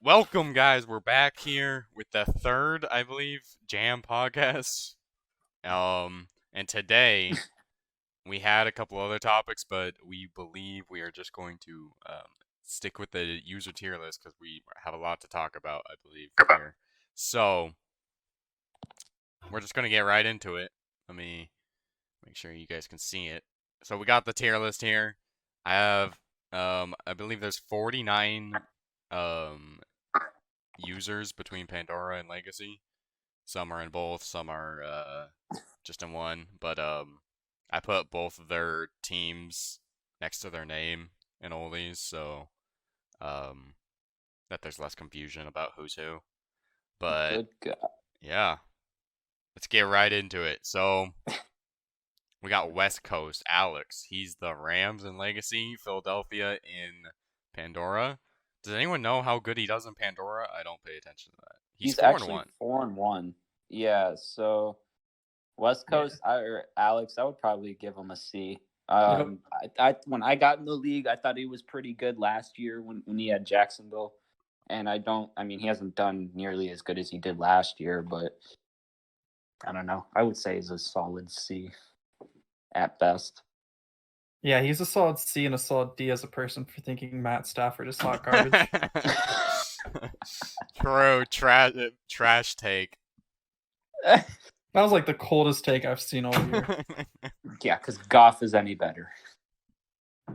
Welcome, guys. We're back here with the third, I believe, Jam podcast. And today we had a couple other topics, but we believe we are just going to stick with the user tier list because we have a lot to talk about, I believe, here. So we're just gonna get right into it. Let me make sure you guys can see it. So we got the tier list here. I have, I believe there's 49 users between Pandora and Legacy. Some are in both, some are just in one. But I put both of their teams next to their name in all these, so that there's less confusion about who's who. But Good God. yeah, let's get right into it. So we got West Coast, Alex. He's the Rams in Legacy, Philadelphia in Pandora. Does anyone know how good he does in Pandora? I don't pay attention to that. He's 4 and actually 1. 4-1. Yeah, so West Coast, or Alex, I would probably give him a C. I when I got in the league, I thought he was pretty good last year when he had Jacksonville, and I mean, he hasn't done nearly as good as he did last year, but I don't know. I would say he's a solid C at best. Yeah, he's a solid C and a solid D as a person for thinking Matt Stafford is hot garbage. True, trash take. That was like the coldest take I've seen all year. Yeah, because Goff is any better.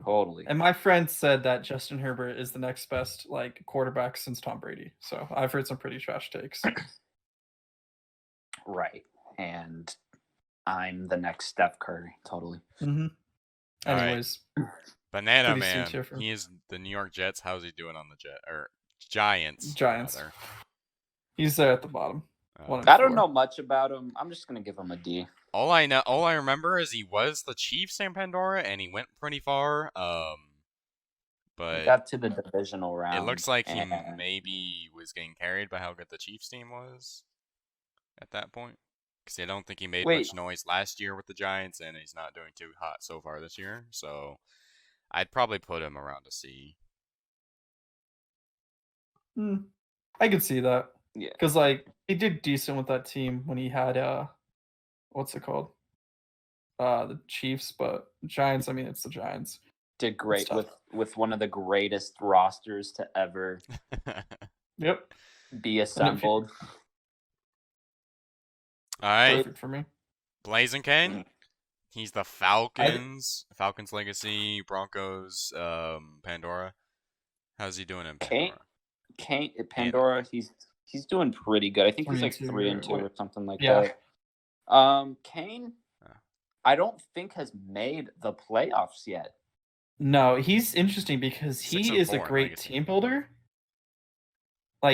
Totally. And my friend said that Justin Herbert is the next best quarterback since Tom Brady. So I've heard some pretty trash takes. Right. And I'm the next Steph Curry. Totally. Mm-hmm. Anyways. Right. Banana Man. He is the New York Jets. How's he doing on the Giants? Giants. Rather. He's there at the bottom. I don't know much about him. I'm just gonna give him a D. All I remember is he was the Chiefs in Pandora, and he went pretty far. But he got to the divisional round. It looks like he maybe was getting carried by how good the Chiefs team was at that point. Because I don't think he made much noise last year with the Giants, and he's not doing too hot so far this year. So I'd probably put him around a C. I could see that. Yeah. Because he did decent with that team when he had what's it called? The Chiefs, but Giants, I mean, it's the Giants. Did great with one of the greatest rosters to ever Yep. be assembled. All right. Perfect for me. Blazing Kane. He's the Falcons. Falcons Legacy, Broncos, Pandora. How's he doing in Pandora? Pandora, he's doing pretty good. I think he's like 3-2 or something like that. Kane, I don't think has made the playoffs yet. No, he's interesting because he is a great team builder.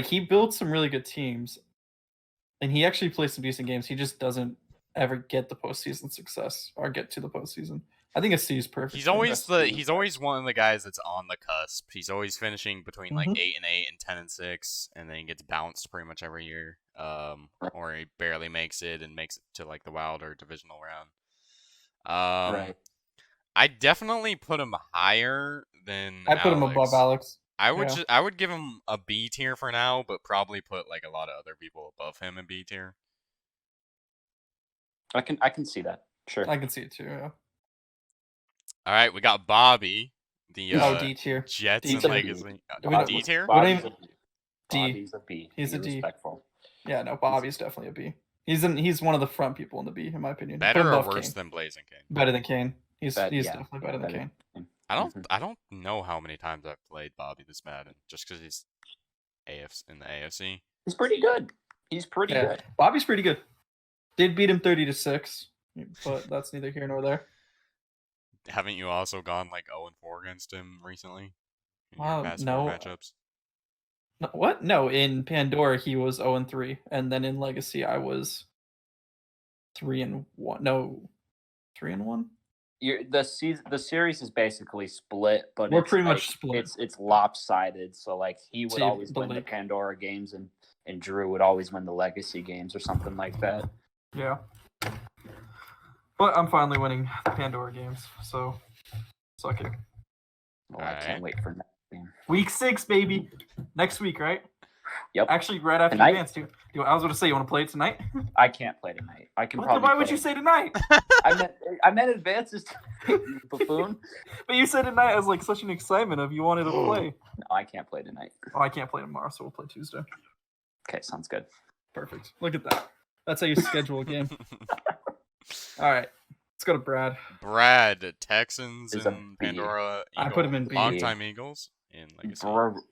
He builds some really good teams, and he actually plays some decent games. He just doesn't ever get the postseason success or get to the postseason. I think a C is perfect. He's always one of the guys that's on the cusp. He's always finishing between 8-8 and 10-6, and then he gets bounced pretty much every year. Or he barely makes it and makes it to the wild or divisional round. Right. I definitely put him higher than I put him above Alex. I would give him a B tier for now, but probably put a lot of other people above him in B tier. I can see that. Sure. I can see it too, yeah. All right, we got Bobby, the D tier. Jets and Legacy. D tier? Bobby's a B. He's a D. Respectful. Yeah, no, Bobby's definitely a B. He's one of the front people in the B, in my opinion. Better or worse than Blazing Kane? Better than Kane. He's definitely better than Kane. I don't know how many times I've played Bobby this Madden, just because he's in the AFC. He's pretty good. He's pretty good. Bobby's pretty good. Did beat him 30-6, but that's neither here nor there. Haven't you also gone 0-4 against him recently? In your past matchups? No, what? No, in Pandora he was 0-3, and then in Legacy I was 3-1. No, 3-1. The series is basically split, but we're pretty much split. It's lopsided. So he would always win the Pandora games, and Drew would always win the Legacy games or something like that. Yeah. But I'm finally winning the Pandora games, so suck it. Well, I can't wait for next game. Week 6, baby. Next week, right? Yep. Actually, right after Tonight? advance, too. I was going to say, you want to play it tonight? I can't play tonight. I can probably. Why would you say tonight? I meant advances, you buffoon. But you said tonight as like such an excitement of you wanted to play. No, I can't play tonight. Oh, I can't play tomorrow, so we'll play Tuesday. Okay, sounds good. Perfect. Look at that. That's how you schedule a game. All right. Let's go to Brad. Brad, Texans and Pandora. I put him in B. Long-time Eagles in Legacy.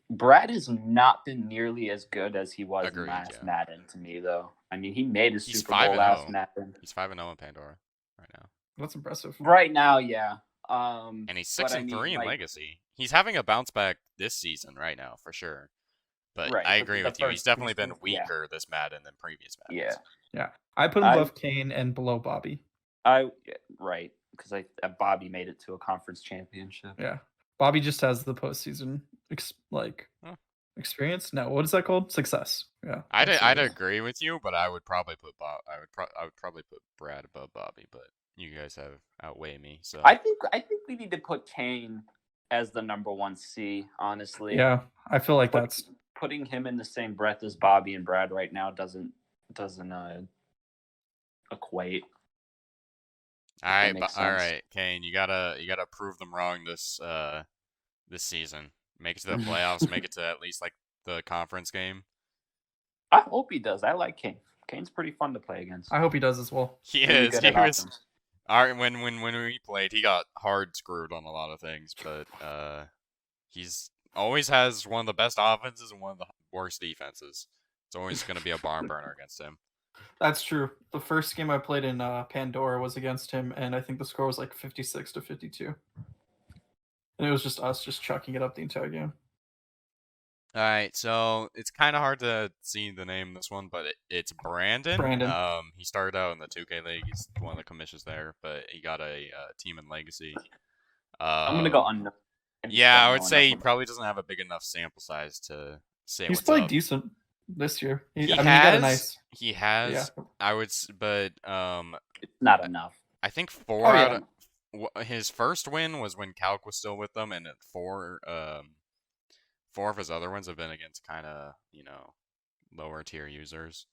Brad has not been nearly as good as he was Agreed, in last yeah. Madden to me, though. I mean, he made his He's Super Bowl 5-0. last Madden. He's 5-0 in Pandora right now. That's impressive. Right now, yeah. And he's 6-3 in like, Legacy. He's having a bounce back this season right now, for sure. But Right, I but agree the with you. He's first definitely two been seasons, weaker this Madden than previous Maddens. Yeah. I put him above Kane and below Bobby. Right, because Bobby made it to a conference championship. Yeah. Bobby just has the postseason experience. No, what is that called? Success. Yeah. I'd agree with you, but I would probably put I would probably put Brad above Bobby, but you guys have outweigh me. So I think we need to put Kane as the number 1C, honestly. Yeah, I feel like putting him in the same breath as Bobby and Brad right now doesn't equate. All right, Kane, you gotta prove them wrong this season. Make it to the playoffs. Make it to at least like the conference game. I hope he does. I like Kane. Kane's pretty fun to play against. I hope he does as well. He is. He was. When we played, he got hard screwed on a lot of things, but he's always has one of the best offenses and one of the worst defenses. It's always going to be a barn burner against him. That's true. The first game I played in Pandora was against him, and I think the score was like 56-52. And it was just us just chucking it up the entire game. All right, so it's kind of hard to see the name of this one, but it's Brandon. He started out in the 2K League. He's one of the commissions there, but he got a team in Legacy. I'm going to go unknown. Yeah, I would say he probably doesn't have a big enough sample size to say He's what's played up. decent this year. He got a nice. He has. Yeah. I would, but it's not enough. I think his first win was when Calc was still with them, and four of his other ones have been against kind of lower tier users.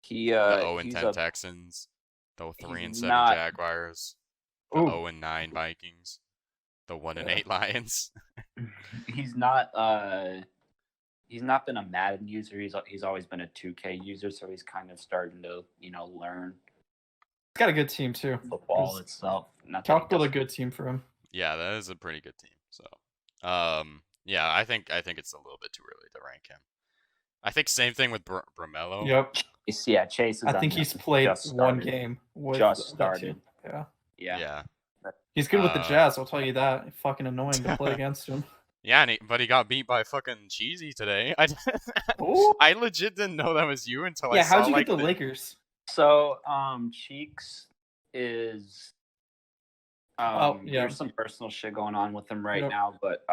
The 0-10 Texans, the 3-7 Jaguars, the 0-9 Vikings, the 1-8 Lions. He's not been a Madden user. He's always been a 2K user, so he's kind of starting to learn. He's got a good team too. Football itself. Calc built a good team for him. Yeah, that is a pretty good team. So, yeah, I think it's a little bit too early to rank him. I think same thing with Bramello. Yep. Yeah, Chase is. I think he's played one game. Just started. Yeah. He's good with the Jazz. I'll tell you that. Fucking annoying to play against him. Yeah, but he got beat by fucking Cheezy today. I legit didn't know that was you until I saw. Yeah, how'd you get the Lakers? So, Cheeks is. There's some personal shit going on with him right now, but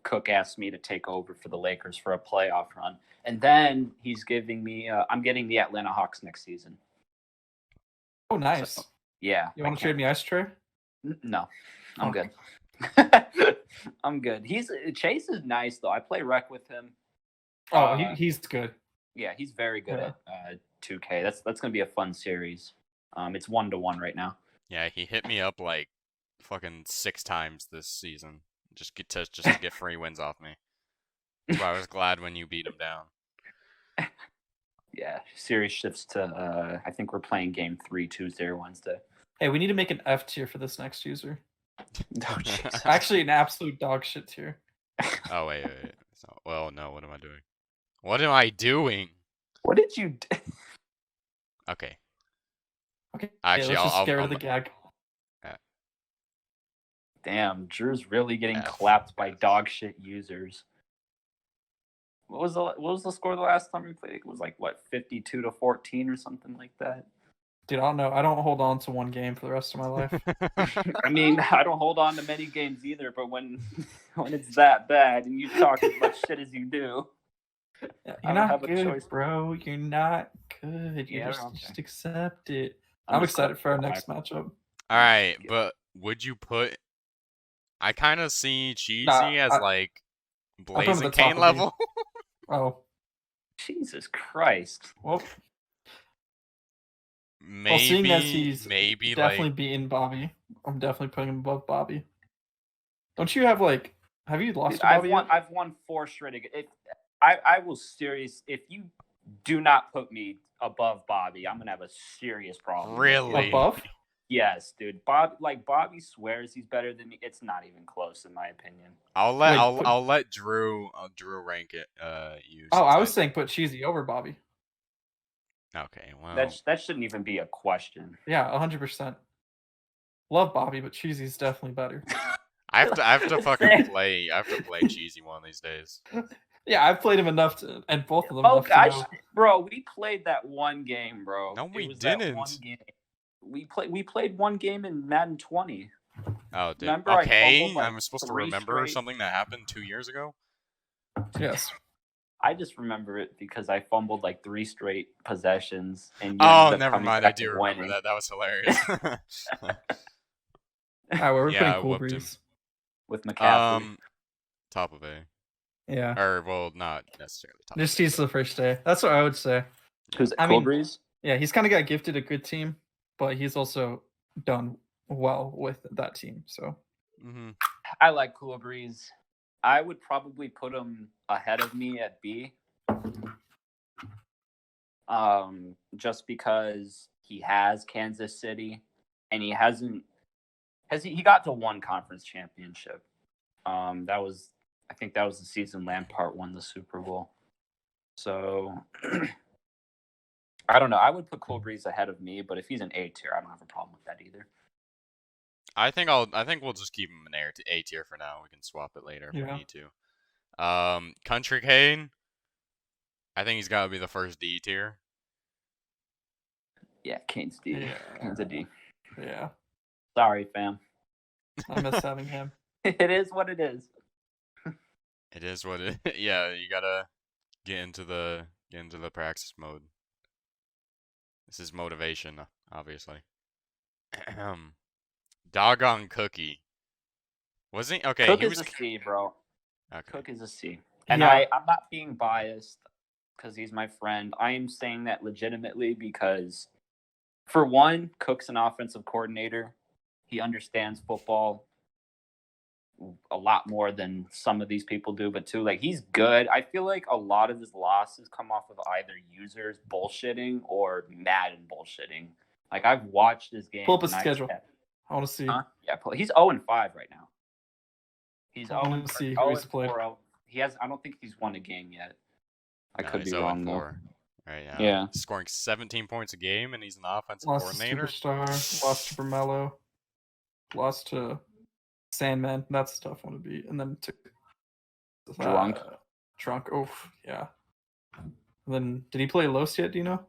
Cook asked me to take over for the Lakers for a playoff run, and then he's giving me. I'm getting the Atlanta Hawks next season. Oh, nice. So, yeah. You want to trade me Ice Tray? No, I'm good. I'm good. Chase is nice though. I play rec with him. Oh, he's good. Yeah, he's very good at 2K. That's gonna be a fun series. It's 1-1 right now. Yeah, he hit me up like fucking 6 times this season just to get free wins off me. That's why I was glad when you beat him down. Yeah, series shifts to I think we're playing game 3 Tuesday or Wednesday. Hey, we need to make an F tier for this next user. Oh, actually, an absolute dog shit tier. Oh wait. So, well, no. What am I doing? What am I doing? What did you do? Okay. Actually, let's just get rid of the gag. Damn, Drew's really getting clapped by dog shit users. What was the score the last time we played? It was like what, 52-14 or something like that. Dude, I don't know. I don't hold on to one game for the rest of my life. I mean, I don't hold on to many games either, but when it's that bad and you talk as much shit as you do, you're not good, bro. You're not good. You just accept it. I'm excited for our next matchup. All right, but would you put? I kind of see Cheezy as like Blazing Kane level. Oh, Jesus Christ. well, seeing as he's maybe definitely like beaten Bobby, I'm definitely putting him above Bobby. Don't you have like? Have you lost Dude, to Bobby yet? I've won 4 straight. I will serious. If you do not put me above Bobby, I'm gonna have a serious problem. really Above? Yes, dude. Bobby swears he's better than me. It's not even close in my opinion. I'll let Drew rank it you. Oh, I was saying put Cheezy over Bobby. Okay, well that shouldn't even be a question. Yeah, 100%. Love Bobby, but Cheezy's definitely better. I have to fucking play. I have to play Cheezy one of these days. Yeah, I've played him enough to, and both of them. Oh gosh, bro, we played that one game, bro. No, we didn't. That one game. We played one game in Madden 20. Oh, dude. Remember, okay, like I'm supposed to remember something that happened 2 years ago. Yes. I just remember it because I fumbled like 3 straight possessions, and never mind. I do remember that. That was hilarious. We're putting Cool Breeze with McCaffrey. Top of A. Yeah. Or well, not necessarily top. Just he's the first day. That's what I would say. Who's Cool Breeze? Yeah, he's kind of got gifted a good team, but he's also done well with that team. So. I like Cool Breeze. I would probably put him ahead of me at B. Just because he has Kansas City, and he hasn't. He got to 1 conference championship. I think that was the season Lampard won the Super Bowl. So I don't know. I would put Cool Breeze ahead of me, but if he's an A tier, I don't have a problem with that either. I think we'll just keep him in A tier for now. We can swap it later if we need to. Country Kane. I think he's got to be the first D tier. Yeah, Kane's D. Yeah. Kane's a D. Yeah. Sorry, fam. I miss having him. It is what it is. It is what it. Yeah, you gotta get into the practice mode. This is motivation, obviously. Doggone Cookie. Wasn't he? Okay, Cook he is was a C, bro. Okay. Cook is a C. And I'm not being biased because he's my friend. I am saying that legitimately because, for one, Cook's an offensive coordinator. He understands football a lot more than some of these people do, but two, like, he's good. I feel like a lot of his losses come off of either users bullshitting or Madden bullshitting. Like, I've watched his game. Pull up his schedule. I want to see. Yeah, he's 0-5 right now. He's 0-4. He has. I don't think he's won a game yet. I could be wrong though. Right, yeah. Scoring 17 points a game, and he's an offensive lost coordinator. To Superstar, lost to Bermello, lost to Sandman. That's a tough one to beat. And then to Drunk. Oh, yeah. And then did he play Los yet? Do you know?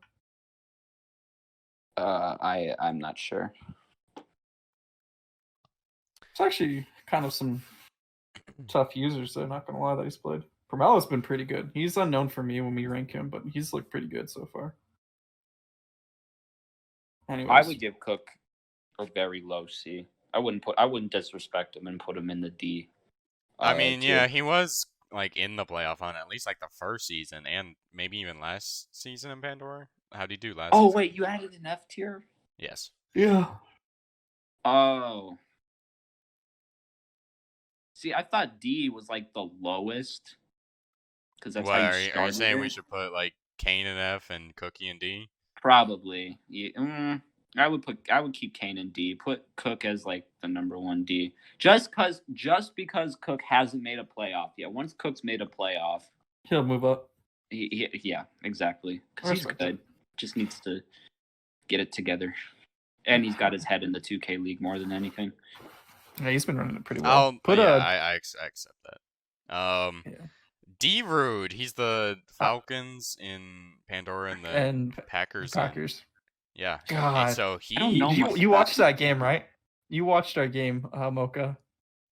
I'm not sure. It's actually kind of some tough users, though. Not gonna lie, that he's played. Bermello's been pretty good. He's unknown for me when we rank him, but he's looked pretty good so far. Anyways. I would give Cook a very low C. I wouldn't disrespect him and put him in the D. I mean, yeah, he was like in the playoff hunt at least like the first season and maybe even last season in Pandora. How'd he do last season? Oh wait, you added an F tier? Yes. Yeah. Oh. See, I thought D was like the lowest. Because that's how you started. Are you saying we should put like Kane in F and Cookie in D? Probably. Yeah, I would keep Kane in D. Put Cook as like the number 1 D. Just because Cook hasn't made a playoff yet. Once Cook's made a playoff, he'll move up. Yeah, exactly. Because he's good. Just needs to get it together. And he's got his head in the 2K league more than anything. Yeah, he's been running it pretty well. I accept that. D-Rude, he's the Falcons in Pandora and the Packers. Yeah. God. So you watched that game, right? You watched our game, Mocha.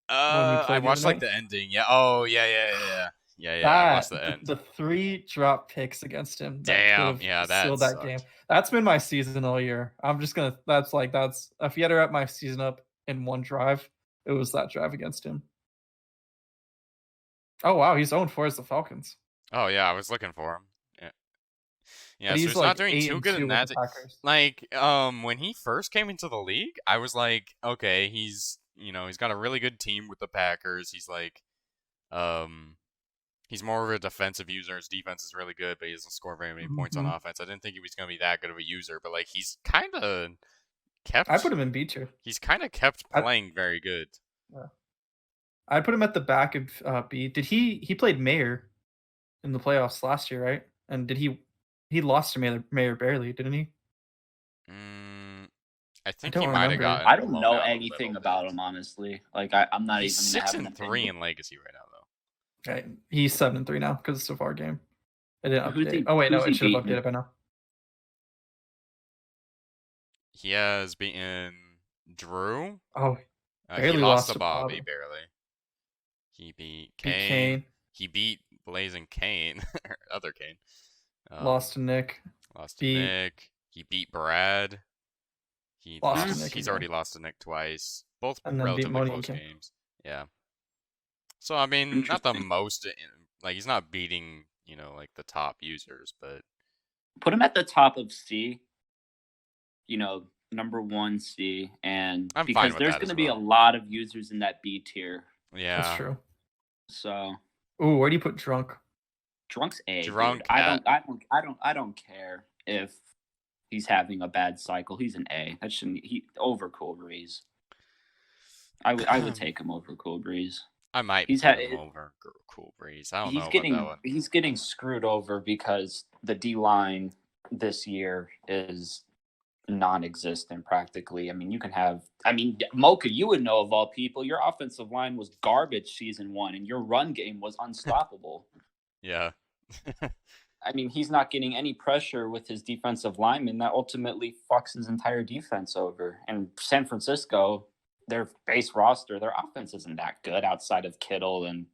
I watched like the ending. Yeah. Oh, yeah. I watched the end. The 3 drop picks against him. Damn. Yeah, that that game. That's been my season all year. I'm just gonna. That's if you had to wrap my season up in one drive, it was that drive against him. Oh wow, he's 0-4 as the Falcons. Oh yeah, I was looking for him. Yeah, yeah. But So he's he's not like doing eight too and good two in with that. the Packers. Like, when he first came into the league, I was like, okay, he's he's got a really good team with the Packers. He's like, um, he's more of a defensive user. His defense is really good, but he doesn't score very many points on offense. I didn't think he was gonna be that good of a user, but like he's kind of I put kept. him in B tier. He's kind of kept I, playing very good. I put him at the back of B. Did he played Mayor in the playoffs last year, right? And did he lost to Mayor barely, didn't he? I I think he don't might have remember. gotten I don't blown know out a anything little about bit. him, honestly. Like, I'm not He's even gonna have an 6-3 opinion. in Legacy right now, though. Right. He's 7-3 now because of our game. It didn't Who's update. he? Oh wait, no, Who's it he should have beaten? updated by now. He has beaten Drew. Oh, He barely lost lost to to Bobby, Bobby. barely. He beat Beat Kane. Kane. He beat Blazing Kane. Other Kane. Lost to Nick. Lost to Beat. Nick. He beat Brad. Lost to Nick He's again. already lost to Nick twice. Both And then beat relatively Moni close again. games. Yeah. So I mean, not the most. Like he's not beating like the top users, but Put him at the top of C. Number 1 C, and I'm fine because with there's that going as to be a well. lot of users in that B tier. Yeah. That's true. So. Ooh, where do you put Drunk? Drunk's A. Drunk. Dude. I don't care if he's having a bad cycle. He's an A. That shouldn't over Cool Breeze. I would take him over Cool Breeze. I might put him over Cool Breeze. I don't know about that one. He's getting screwed over because the D line this year is non-existent practically. I mean, Mocha, you would know of all people, your offensive line was garbage season 1 and your run game was unstoppable. Yeah. I mean, he's not getting any pressure with his defensive lineman. That ultimately fucks his entire defense over. And San Francisco, their base roster, their offense isn't that good outside of Kittle and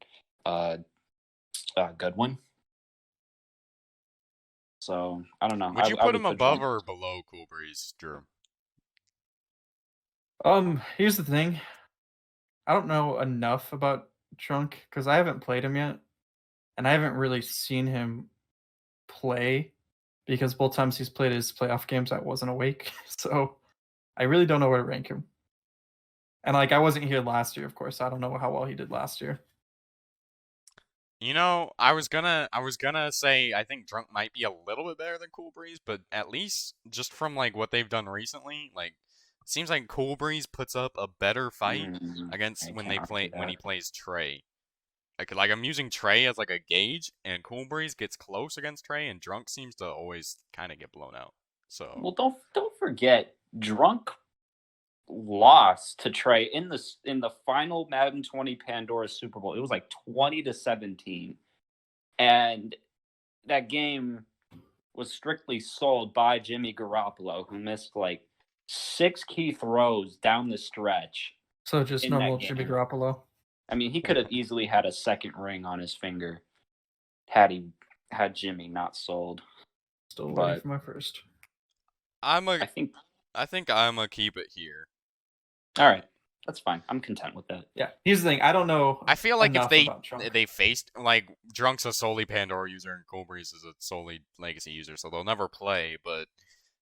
Goodwin. So I don't know. Would you put him above or below Cool Breeze, Drew? Here's the thing. I don't know enough about Drunk because I haven't played him yet, and I haven't really seen him play because both times he's played his playoff games, I wasn't awake. So I really don't know where to rank him. And like I wasn't here last year, of course. So I don't know how well he did last year. I was gonna say I think Drunk might be a little bit better than Cool Breeze, but at least just from like what they've done recently, like it seems like Cool Breeze puts up a better fight against when he plays Trey. Like I'm using Trey as like a gauge, and Cool Breeze gets close against Trey, and Drunk seems to always kind of get blown out. So well, don't forget, Drunk lost to Trey in the final Madden 20 Pandora Super Bowl. It was like 20-17, and that game was strictly sold by Jimmy Garoppolo, who missed like 6 key throws down the stretch. So just normal Jimmy Garoppolo. I mean, he could have easily had a second ring on his finger had Jimmy not sold. Still waiting for my first. I think I'm gonna keep it here. All right, that's fine. I'm content with that. Yeah. Here's the thing. I don't know. I feel like if they faced like Drunk's a solely Pandora user and Cool Breeze is a solely Legacy user, so they'll never play. But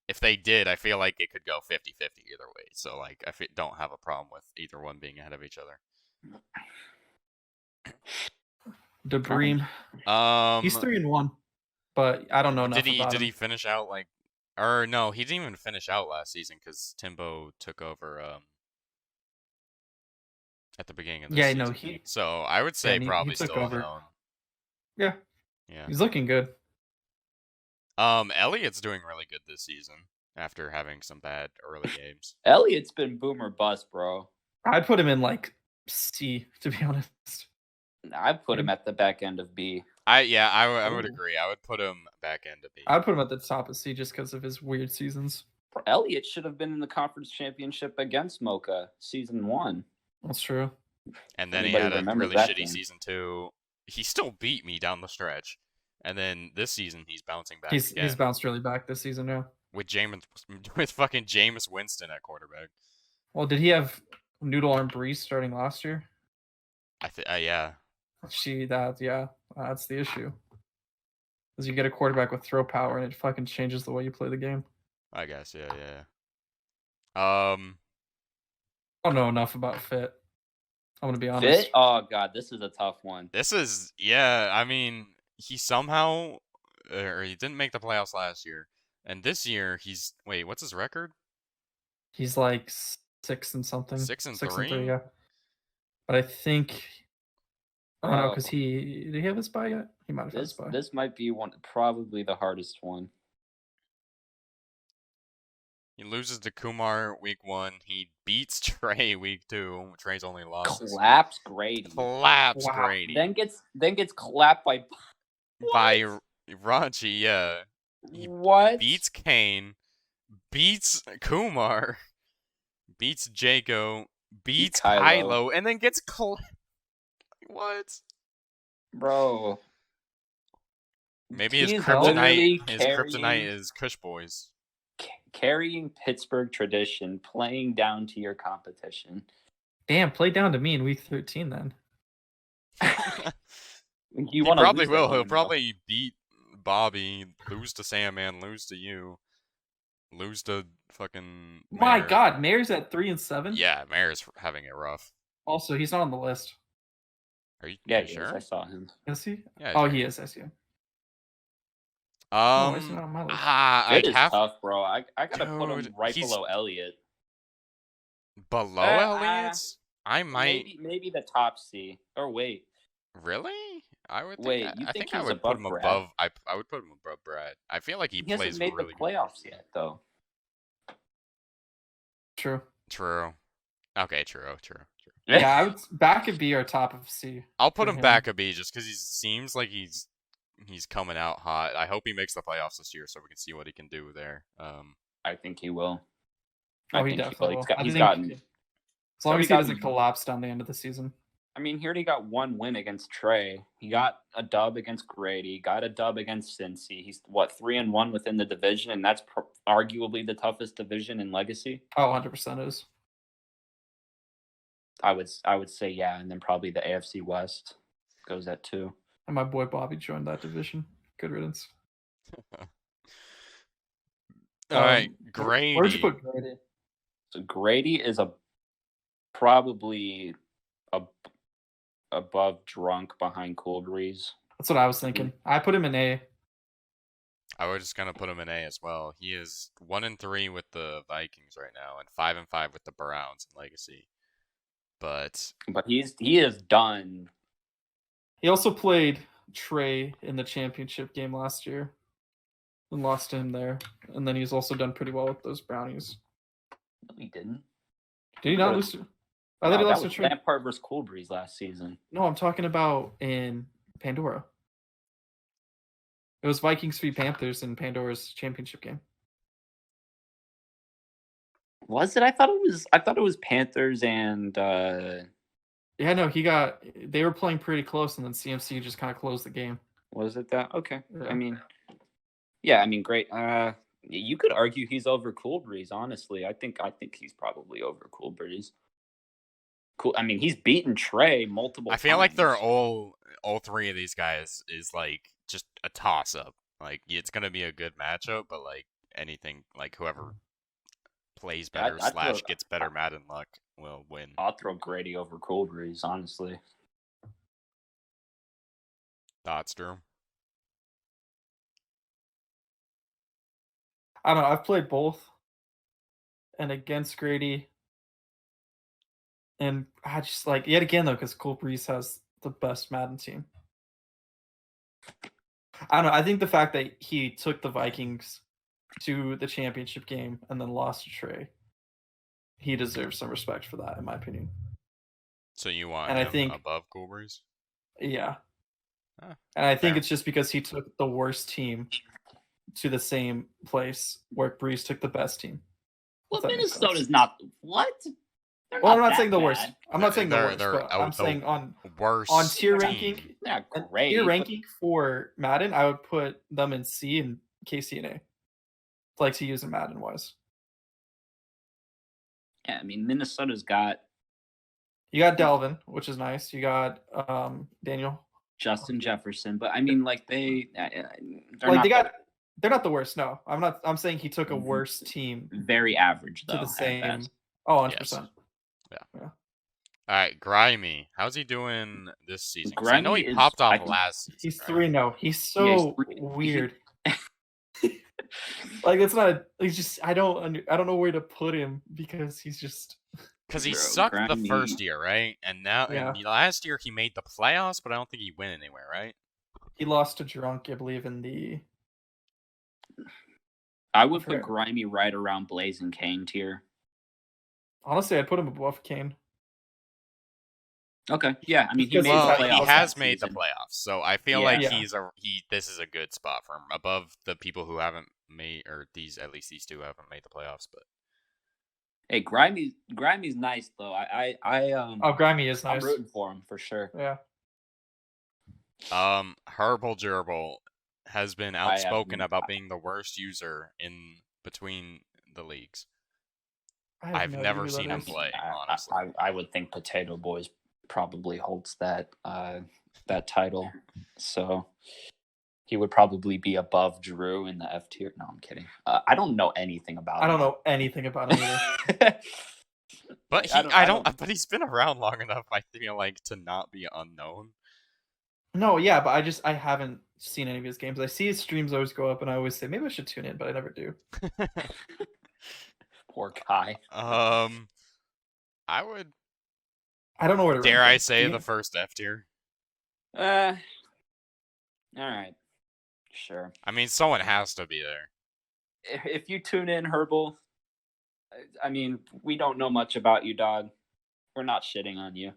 if they did, I feel like it could go 50-50 either way. So like I don't have a problem with either one being ahead of each other. DeBream. He's 3-1, but I don't know enough about him. Did he finish out like? Or no, he didn't even finish out last season because Timbo took over at the beginning of the season. Yeah, no, so I would say probably he took still over. alone. Yeah. He's looking good. Elliott's doing really good this season after having some bad early games. Elliott's been boomer bust, bro. I'd put him in like C, to be honest. I'd put him at the back end of B. I would agree. I would put him back end of B. I'd put him at the top of C just because of his weird seasons. Elliott should have been in the conference championship against Mocha season 1. That's true. And then he had a really shitty season 2. He still beat me down the stretch. And then this season he's bouncing back. He's bounced really back this season now. With fucking Jameis Winston at quarterback. Well, did he have Noodle Arm Breeze starting last year? Yeah. That's the issue. Because you get a quarterback with throw power, and it fucking changes the way you play the game. I guess, yeah. I don't know enough about Fit. I'm gonna be honest. Fit? Oh god, this is a tough one. This is, yeah. I mean, he somehow, or he didn't make the playoffs last year, and this year wait, what's his record? He's like 6 and something. 6-3. Yeah. But I think I don't know, because Oh. did he have his bye yet? He might have had his bye. This might be probably the hardest one. He loses to Kumar week 1. He beats Trey week 2. Trey's only lost. Claps Grady. Claps Wow. Grady. Then gets clapped by Raji, yeah. He what? beats Kane, beats Kumar, beats Jaco, beats Kylo, and then gets what? Bro. Maybe his kryptonite is Kush Boys. Carrying Pittsburgh tradition, playing down to your competition. Damn, play down to me in week 13 then. He probably will. He'll probably beat Bobby, lose to Sandman, lose to you, lose to fucking Mayor. My god, Mayor's at 3-7? Yeah, Mayor's having it rough. Also, he's not on the list. Are you sure? Is. I saw him. Is he? Yeah, he is. I see him. Why is he not on my list? It is tough, bro. I gotta put him right below Elliott. Below Elliott? I might maybe the top C. Or wait. Really? I would wait. I think I would put him above. I would put him above Brad. I feel like he plays hasn't made really the playoffs yet, though. True. Okay, true. Yeah, I would back a B or top of C. I'll put him back a B just because he seems like he's coming out hot. I hope he makes the playoffs this year so we can see what he can do there. I think he will. He definitely will. He's gotten. As long as he doesn't collapse down the end of the season. I mean, he already got one win against Trey. He got a dub against Grady. Got a dub against Cincy. He's 3-1 within the division, and that's arguably the toughest division in Legacy. Oh, 100% is. I would say yeah, and then probably the AFC West goes at 2. And my boy Bobby joined that division. Good riddance. All right, Grady. Where'd you put Grady? So Grady is probably above Drunk, behind Cool Breeze. That's what I was thinking. I put him in A. I was just gonna put him in A as well. He is 1-3 with the Vikings right now, and 5-5 with the Browns in Legacy. But he is done. He also played Trey in the championship game last year and lost to him there. And then he's also done pretty well with those Brownies. No, he didn't. Did he not lose to? I thought he lost to Trey. Lampard versus Cool Breeze last season. No, I'm talking about in Pandora. It was Vikings v Panthers in Pandora's championship game. Was it? I thought it was Panthers and Yeah, no, they were playing pretty close, and then CMC just kind of closed the game. Was it that? Okay. Yeah. I mean, great. You could argue he's over Cool Breeze, honestly. I think he's probably over Cool Breeze. Cool. I mean, he's beaten Trey multiple times. I feel like they're all three of these guys is like just a toss up. Like it's gonna be a good matchup, but like anything, like whoever plays better / gets better Madden luck will win. I'll throw Grady over Cool Breeze, honestly. Thoughts, Drew? I don't know. I've played both, and against Grady. And I just like, yet again, though, because Cool Breeze has the best Madden team. I don't know. I think the fact that he took the Vikings to the championship game and then lost to Trey, he deserves some respect for that, in my opinion. So you want him above Cool Breeze? Yeah. And I think it's just because he took the worst team to the same place where Breeze took the best team. Well, Minnesota's not... What? Well, I'm not saying the worst. I'm not saying the worst, but I'm saying on tier ranking. Yeah, great. Tier ranking for Madden, I would put them in C and KC and A. Like to use in Madden wise. Yeah, I mean Minnesota's got. You got Delvin, which is nice. You got Daniel. Justin Jefferson, but I mean, like they're not the worst. No, I'm not. I'm saying he took a worse team. Very average though. To the same. At best. Oh, 100%. Yeah. All right, Grimy. How's he doing this season? I know he Grimy popped off last season. He's 3-0. He's so weird. Like it's not. He's just. I don't know where to put him because he's just. Because he sucked the first year, right? And now, and last year he made the playoffs, but I don't think he went anywhere, right? He lost to Drunk, I believe, in the. I would put Grimy right around Blaze and Kane tier. Honestly, I'd put him above Kane. Okay, yeah. I mean, he has made the playoffs, so I feel like this is a good spot for him, above the people who haven't made, or at least these two haven't made the playoffs. But hey, Grimy's nice though. Grimy is nice. I'm rooting for him for sure. Yeah. Herbal Gerbil has been outspoken about being the worst user in between the leagues. I've never seen him play, honestly. I would think Potato Boys probably holds that title, so he would probably be above Drew in the F tier. No, I'm kidding. I don't know anything about him. I don't know anything about him either. But he's been around long enough, I feel like, to not be unknown. No, yeah, but I haven't seen any of his games. I see his streams always go up, and I always say maybe I should tune in, but I never do. Poor guy. I would. I don't know where to. Dare I say the first F tier? All right, sure. I mean, someone has to be there. If you tune in, Herbal, I mean, we don't know much about you, dog. We're not shitting on you.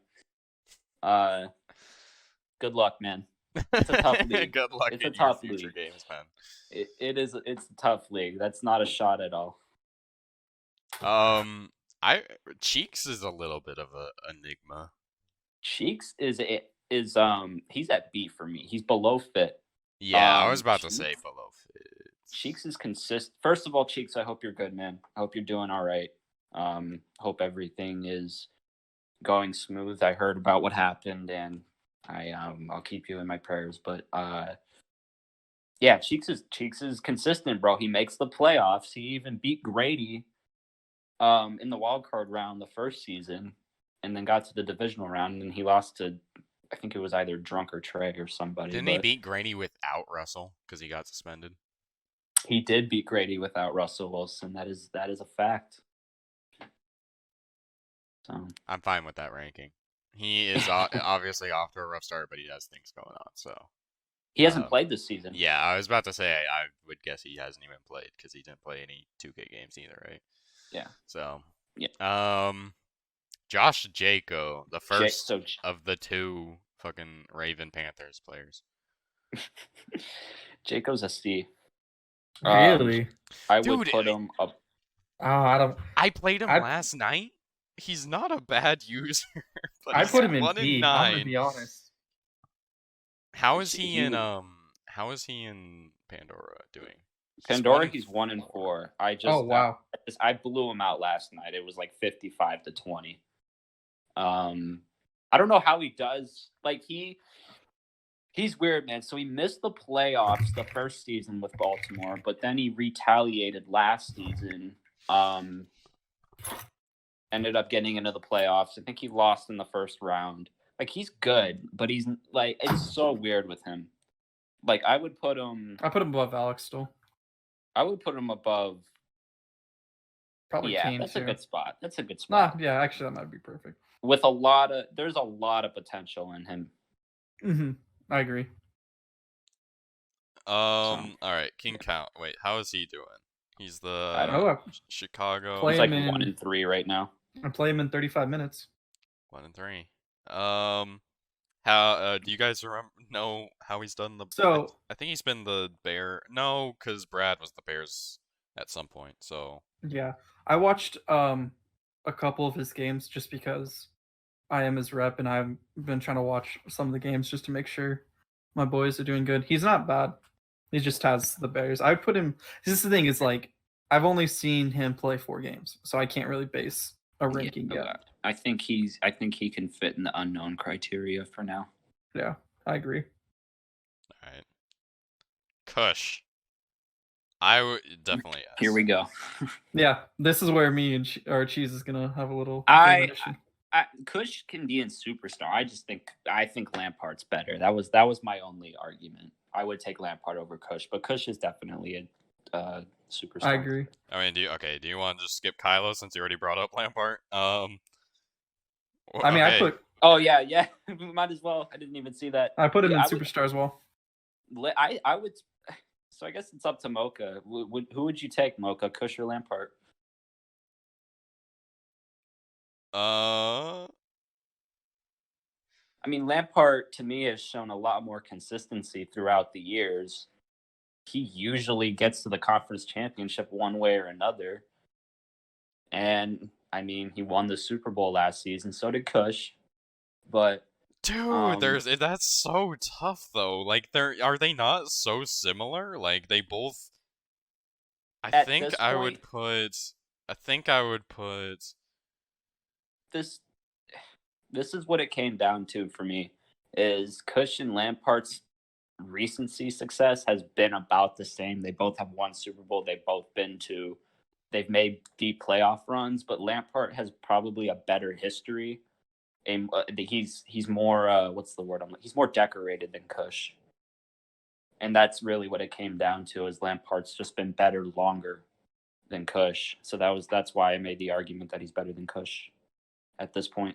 Good luck, man. It's a tough league. Good luck in your future games, man. It's a tough league. That's not a shot at all. Cheeks is a little bit of a enigma. Cheeks is he's at B for me. He's below fit. Yeah, I was about to say below fit. Cheeks is consistent. First of all, Cheeks, I hope you're good, man. I hope you're doing all right. Hope everything is going smooth. I heard about what happened, and I'll keep you in my prayers. But yeah, Cheeks is consistent, bro. He makes the playoffs. He even beat Grady in the wild card round the first season, and then got to the divisional round, and he lost to, I think it was either Drunk or Trey or somebody. Didn't he beat Grady without Russell because he got suspended? He did beat Grady without Russell Wilson. That is a fact. So I'm fine with that ranking. He is obviously off to a rough start, but he has things going on. So he hasn't played this season. Yeah, I was about to say I would guess he hasn't even played because he didn't play any 2K games either, right? Yeah. So yeah. Josh Jaco, the first of the two fucking Raven Panthers players. Jaco's a C. Really? I would put him up. I played him last night. He's not a bad user. But I put him in B. I'm gonna be honest. How is he in Pandora doing? Pandora, he's 1-4. Wow. I blew him out last night. It was like 55-20. I don't know how he does. Like he's weird, man. So he missed the playoffs the first season with Baltimore, but then he retaliated last season. Ended up getting into the playoffs. I think he lost in the first round. Like he's good, but he's like it's so weird with him. Like I put him above Alex still. I would put him above. Probably Kane that's too. a good spot. That's a good spot. Yeah, actually that might be perfect. With there's a lot of potential in him. Mm-hmm. I agree. All right, King Count. Wait, how is he doing? He's the Chicago. He's like 1-3 right now. I play him in 35 minutes. 1-3. How do you guys know how he's done the? So I think he's been the Bear. No, because Brad was the Bears at some point. So yeah, I watched a couple of his games just because I am his rep, and I've been trying to watch some of the games just to make sure my boys are doing good. He's not bad. He just has the Bears. I would put him. This is the thing. Is like I've only seen him play 4 games, so I can't really base a ranking yet. I think he can fit in the unknown criteria for now. Yeah, I agree. All right. Kush. I would definitely yes. Here we go. Yeah, this is where me and our Cheese is gonna have a little favoritism. Kush can be in superstar. I think Lampard's better. That was my only argument. I would take Lampard over Kush, but Kush is definitely a superstar. I agree. I mean, do you want to just skip Kylo since you already brought up Lampard? I mean, I put. Oh yeah. Might as well. I didn't even see that. I put him in superstar as well. I would. So I guess it's up to Mocha. Who would you take, Mocha, Kush or Lampard? I mean, Lampard to me has shown a lot more consistency throughout the years. He usually gets to the conference championship one way or another. And I mean, he won the Super Bowl last season, so did Kush. But dude, that's so tough though. Like, are they not so similar? Like, they both. I think I would put. This is what it came down to for me. Is Kush and Lampard's recency success has been about the same. They both have won Super Bowl. They've made deep playoff runs, but Lampard has probably a better history. And he's more what's the word? He's more decorated than Kush, and that's really what it came down to. Is Lampard's just been better longer than Kush, so that's why I made the argument that he's better than Kush at this point.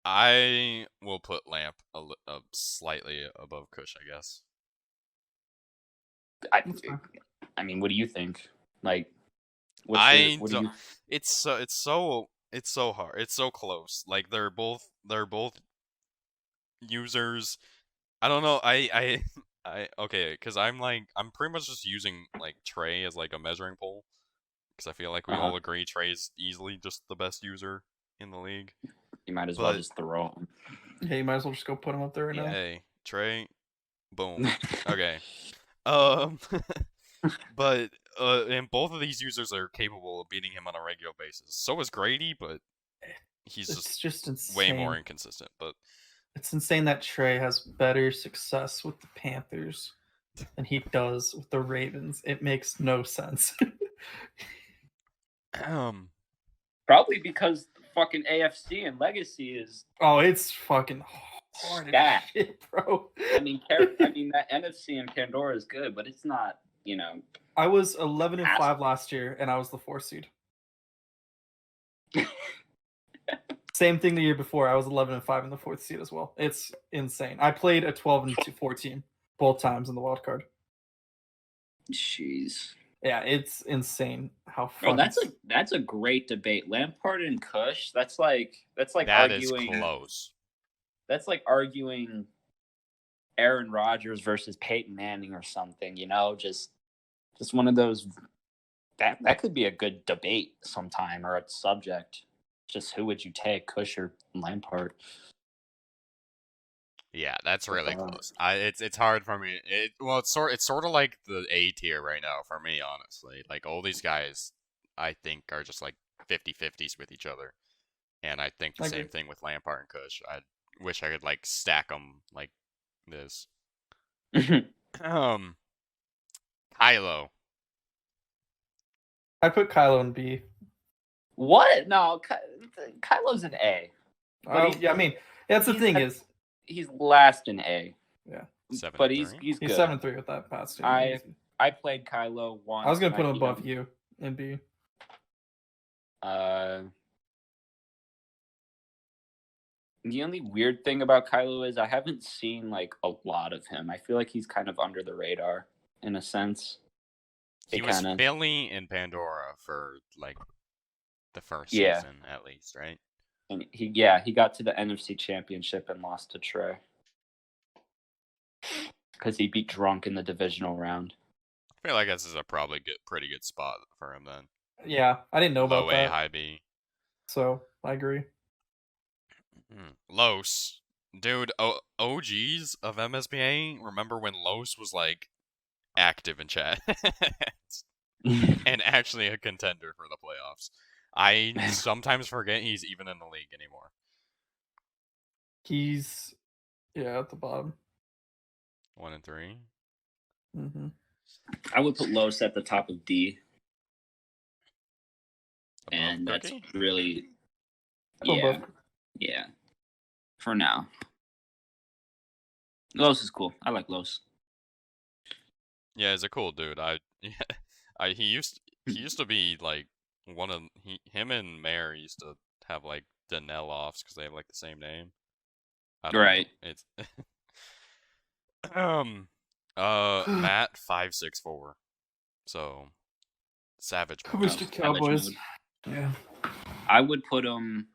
I will put Lamp slightly above Kush, I guess. I mean, what do you think? Like, it's so hard. It's so close. Like, they're both users. I don't know. I okay, because I'm pretty much just using like Trey as like a measuring pole, because I feel like we all agree Trey's easily just the best user in the league. You might as well just throw him. Yeah, you might as well just go put him up there right now. Hey, Trey, boom. Okay. But and both of these users are capable of beating him on a regular basis. So is Grady, but he's just way more inconsistent. But it's insane that Trey has better success with the Panthers than he does with the Ravens. It makes no sense. Probably because fucking AFC and Legacy is. Oh, it's fucking hard as shit, bro. I mean, that NFC and Pandora is good, but it's not. You know, I was 11-5 last year, and I was the 4th seed. Same thing the year before. I was 11-5 in the 4th seed as well. It's insane. I played a 12-4 team both times in the wild card. Jeez. Yeah, it's insane how fun. Oh, that's a great debate. Lampard and Kush. That's like that arguing. Is close. That's like arguing Aaron Rodgers versus Peyton Manning or something. You know, just one of those. That could be a good debate sometime or a subject. Just who would you take, Kush or Lampard? Yeah, that's really close. It's hard for me. It's sort of like the A tier right now for me, honestly. Like, all these guys, I think, are just like 50-50s with each other, and I think the same thing with Lampard and Kush. I wish I could like stack them like this. Kylo. I put Kylo in B. What? No, Kylo's an A. Yeah, I mean, that's the thing is he's last in A. Yeah, but he's good. He's 7-3 with that pass. I played Kylo once. I was gonna put him above you in B. The only weird thing about Kylo is I haven't seen like a lot of him. I feel like he's kind of under the radar in a sense. He was Philly in Pandora for like the first season at least, right? And he got to the NFC Championship and lost to Trey because he beat Drunk in the divisional round. I feel like this is a probably pretty good spot for him then. Yeah, I didn't know about that. Low A, high B. So I agree. Los, dude, OGs of MSPA. Remember when Los was like active in chat and actually a contender for the playoffs? I sometimes forget he's even in the league anymore. He's at the bottom. 1 and 3. Mm-hmm. I would put Los at the top of D. Above And Cookie? That's really, Above. yeah. For now, Los is cool. I like Los. Yeah, he's a cool dude. He used to be like one of him and Mayor used to have like Danelle offs because they have like the same name. I don't Right. know. It's Matt 564. So savage mode. Mr. Cowboys. Yeah. I would put him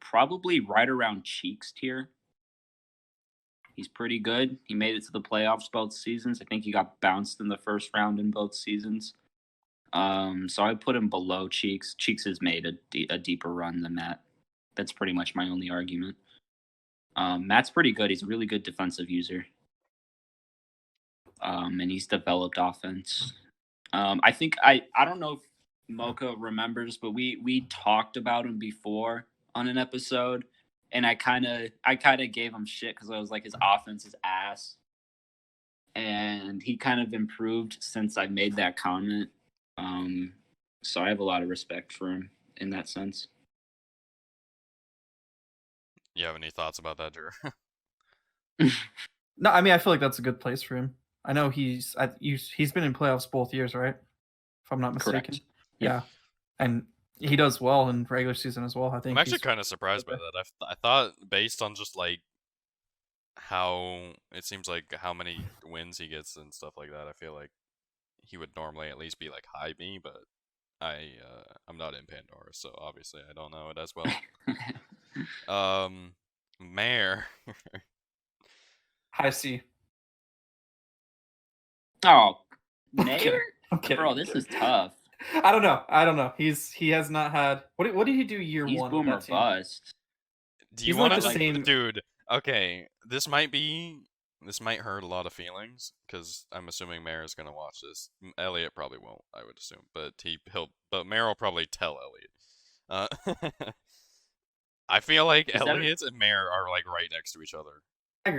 probably right around Cheeks tier. He's pretty good. He made it to the playoffs both seasons. I think he got bounced in the first round in both seasons. So I put him below Cheeks. Cheeks has made a deeper run than Matt. That's pretty much my only argument. Matt's pretty good. He's a really good defensive user. And he's developed offense. I think I don't know if Mocha remembers, but we talked about him before on an episode, and I kind of gave him shit because I was like, his offense is ass, and he kind of improved since I made that comment. So I have a lot of respect for him in that sense. You have any thoughts about that, Drew? No, I mean I feel like that's a good place for him. I know he's been in playoffs both years, right? If I'm not mistaken. Correct. Yeah, and he does well in regular season as well. I think I'm actually kind of surprised by that. I thought based on just like how it seems like how many wins he gets and stuff like that, I feel like he would normally at least be like high B, but I'm not in Pandora, so obviously I don't know it as well. Mayor. high C. Oh, Mayor? I'm kidding. Bro, this is tough. I don't know. He has not had. What did he do year He's one? He's boom or bust. Do you want to dude? Okay, this might hurt a lot of feelings because I'm assuming Mayor is gonna watch this. Elliot probably won't, I would assume, but but Mayor will probably tell Elliot. I feel like Elliot and Mayor are like right next to each other,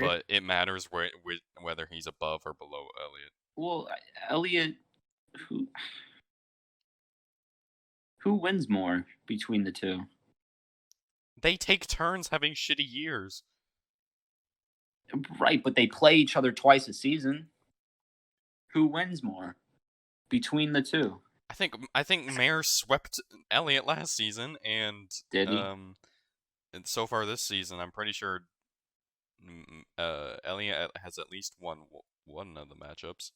but it matters whether he's above or below Elliot. Well, Elliot, who wins more between the two? They take turns having shitty years. Right, but they play each other twice a season. Who wins more between the two? I think Mayor swept Elliot last season, and did he? And so far this season, I'm pretty sure Elliot has at least won one of the matchups.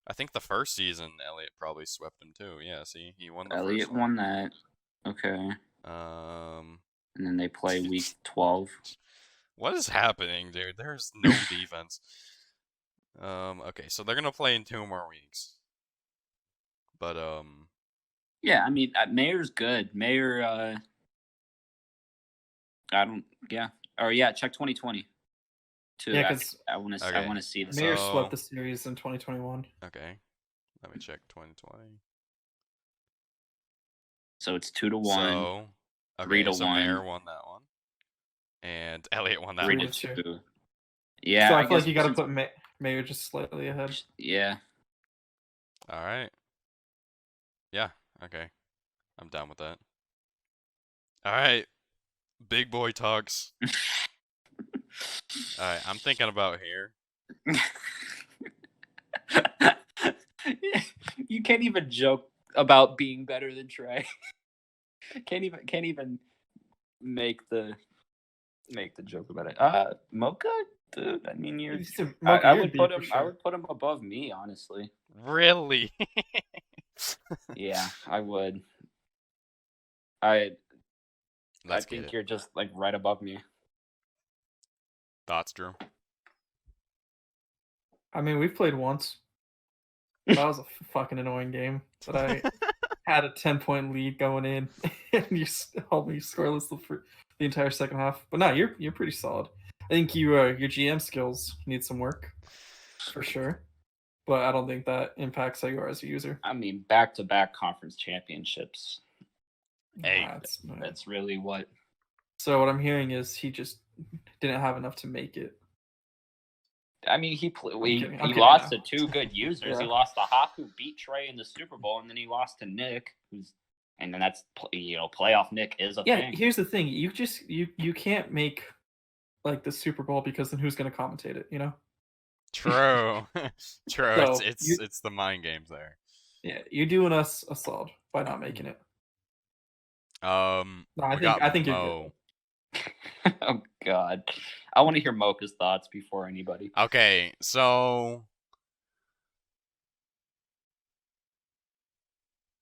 I think the first season Elliot probably swept him too. Yeah, see, he won the Elliot first one. won that. Okay. And then they play week 12. What is happening, dude? There's no defense. Okay, so they're gonna play in 2 more weeks. But yeah, I mean, Mayor's good. Mayor, check 2020. Too. Yeah, because I want to see this. Mayor swept the series in 2021. Okay, let me check 2020. So it's 2-1. So, okay, 3-1. Mayor won that one, and Elliot won that 3-2. one. Yeah, so I feel like you got to put Mayor just slightly ahead. Yeah. All right. Yeah. Okay. I'm down with that. All right. Big boy talks. All right. I'm thinking about here. You can't even joke about being better than Trey. Can't even make the joke about it. Mocha, dude. I mean, I would put him above me, honestly. Really? Yeah, I would. I Let's think you're just like right above me. Thoughts, Drew? I mean, we've played once. That was a fucking annoying game. But I had a 10-point lead going in, and you held me scoreless the entire second half. But no, you're pretty solid. I think your GM skills need some work, for sure. But I don't think that impacts how you are as a user. I mean, back-to-back conference championships. Hey, that's really what. So what I'm hearing is he just didn't have enough to make it. I mean, he kidding lost now. to two good users. Yeah. He lost to Hawk, who beat Trey in the Super Bowl, and then he lost to Nick, and then that's playoff Nick is a thing. Yeah, here's the thing: you can't make like the Super Bowl because then who's going to commentate it? You know. True. True. So, it's the mind games there. Yeah, you're doing us a solid by not making it. No, I think you're good. Oh God, I want to hear Mocha's thoughts before anybody. Okay, so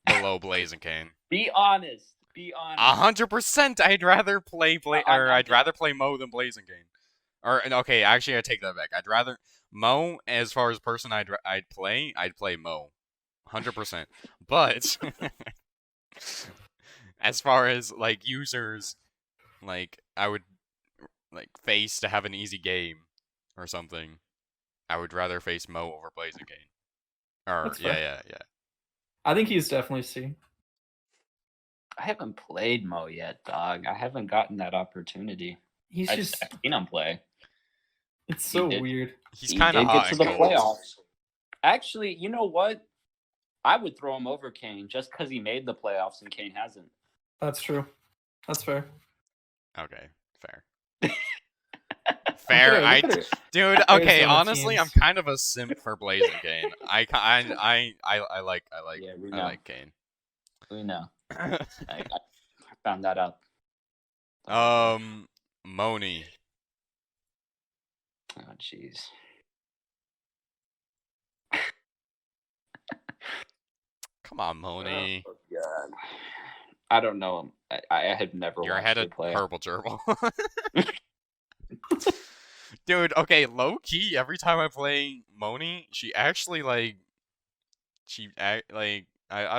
below Blaziken. Be honest. 100%. I'd rather play I'd rather play Mo than Blaziken. Or okay, actually, I take that back. I'd rather Mo as far as person I'd play Mo, 100%. But as far as like users, like I would like face to have an easy game or something, I would rather face Mo over Blaziken. Or yeah. I think he's definitely C. I haven't played Mo yet, dog. I haven't gotten that opportunity. I've seen him play. It's so weird. He's kind of hot get to the playoffs. Actually, you know what? I would throw him over Kane just because he made the playoffs and Kane hasn't. That's true. That's fair. Okay, fair. Fair. Dude. Okay, honestly, I'm kind of a simp for Blaziken. I like Kane. We know. I found that out. Moni. Oh, jeez. Come on, Moni. Oh, God. I don't know him. I had never You're watched ahead him of play. Purple Gerbil. Dude, okay, low key, every time I play Moni, she actually, like, I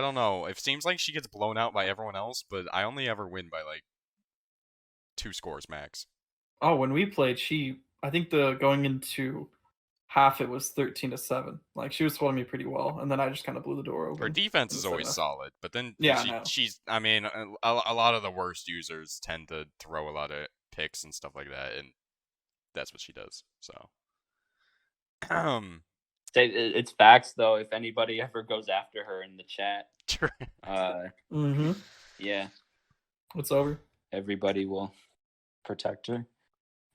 don't know. It seems like she gets blown out by everyone else, but I only ever win by, like, 2 scores max. Oh, when we played, I think going into half, it was 13-7. Like, she was holding me pretty well, and then I just kind of blew the door open. Her defense is always solid, but then she's, I mean, a lot of the worst users tend to throw a lot of picks and stuff like that, and that's what she does, so. It's facts, though, if anybody ever goes after her in the chat. Yeah. It's over. Everybody will protect her,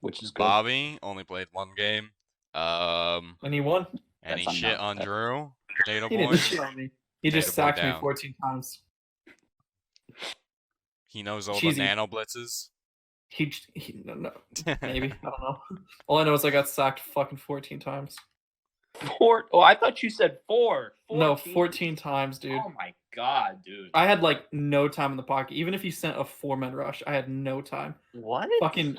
which is good. Bobby only played 1 game. And he won. And he shit on Drew. Potato He boy. didn't shit on me. He just sacked me 14 times. He knows all the nano blitzes. No, maybe. I don't know. All I know is I got sacked fucking 14 times. 4? Oh, I thought you said 4. 14? No, 14 times, dude. Oh my God, dude. I had like no time in the pocket. Even if he sent a 4-man rush, I had no time. What? Fucking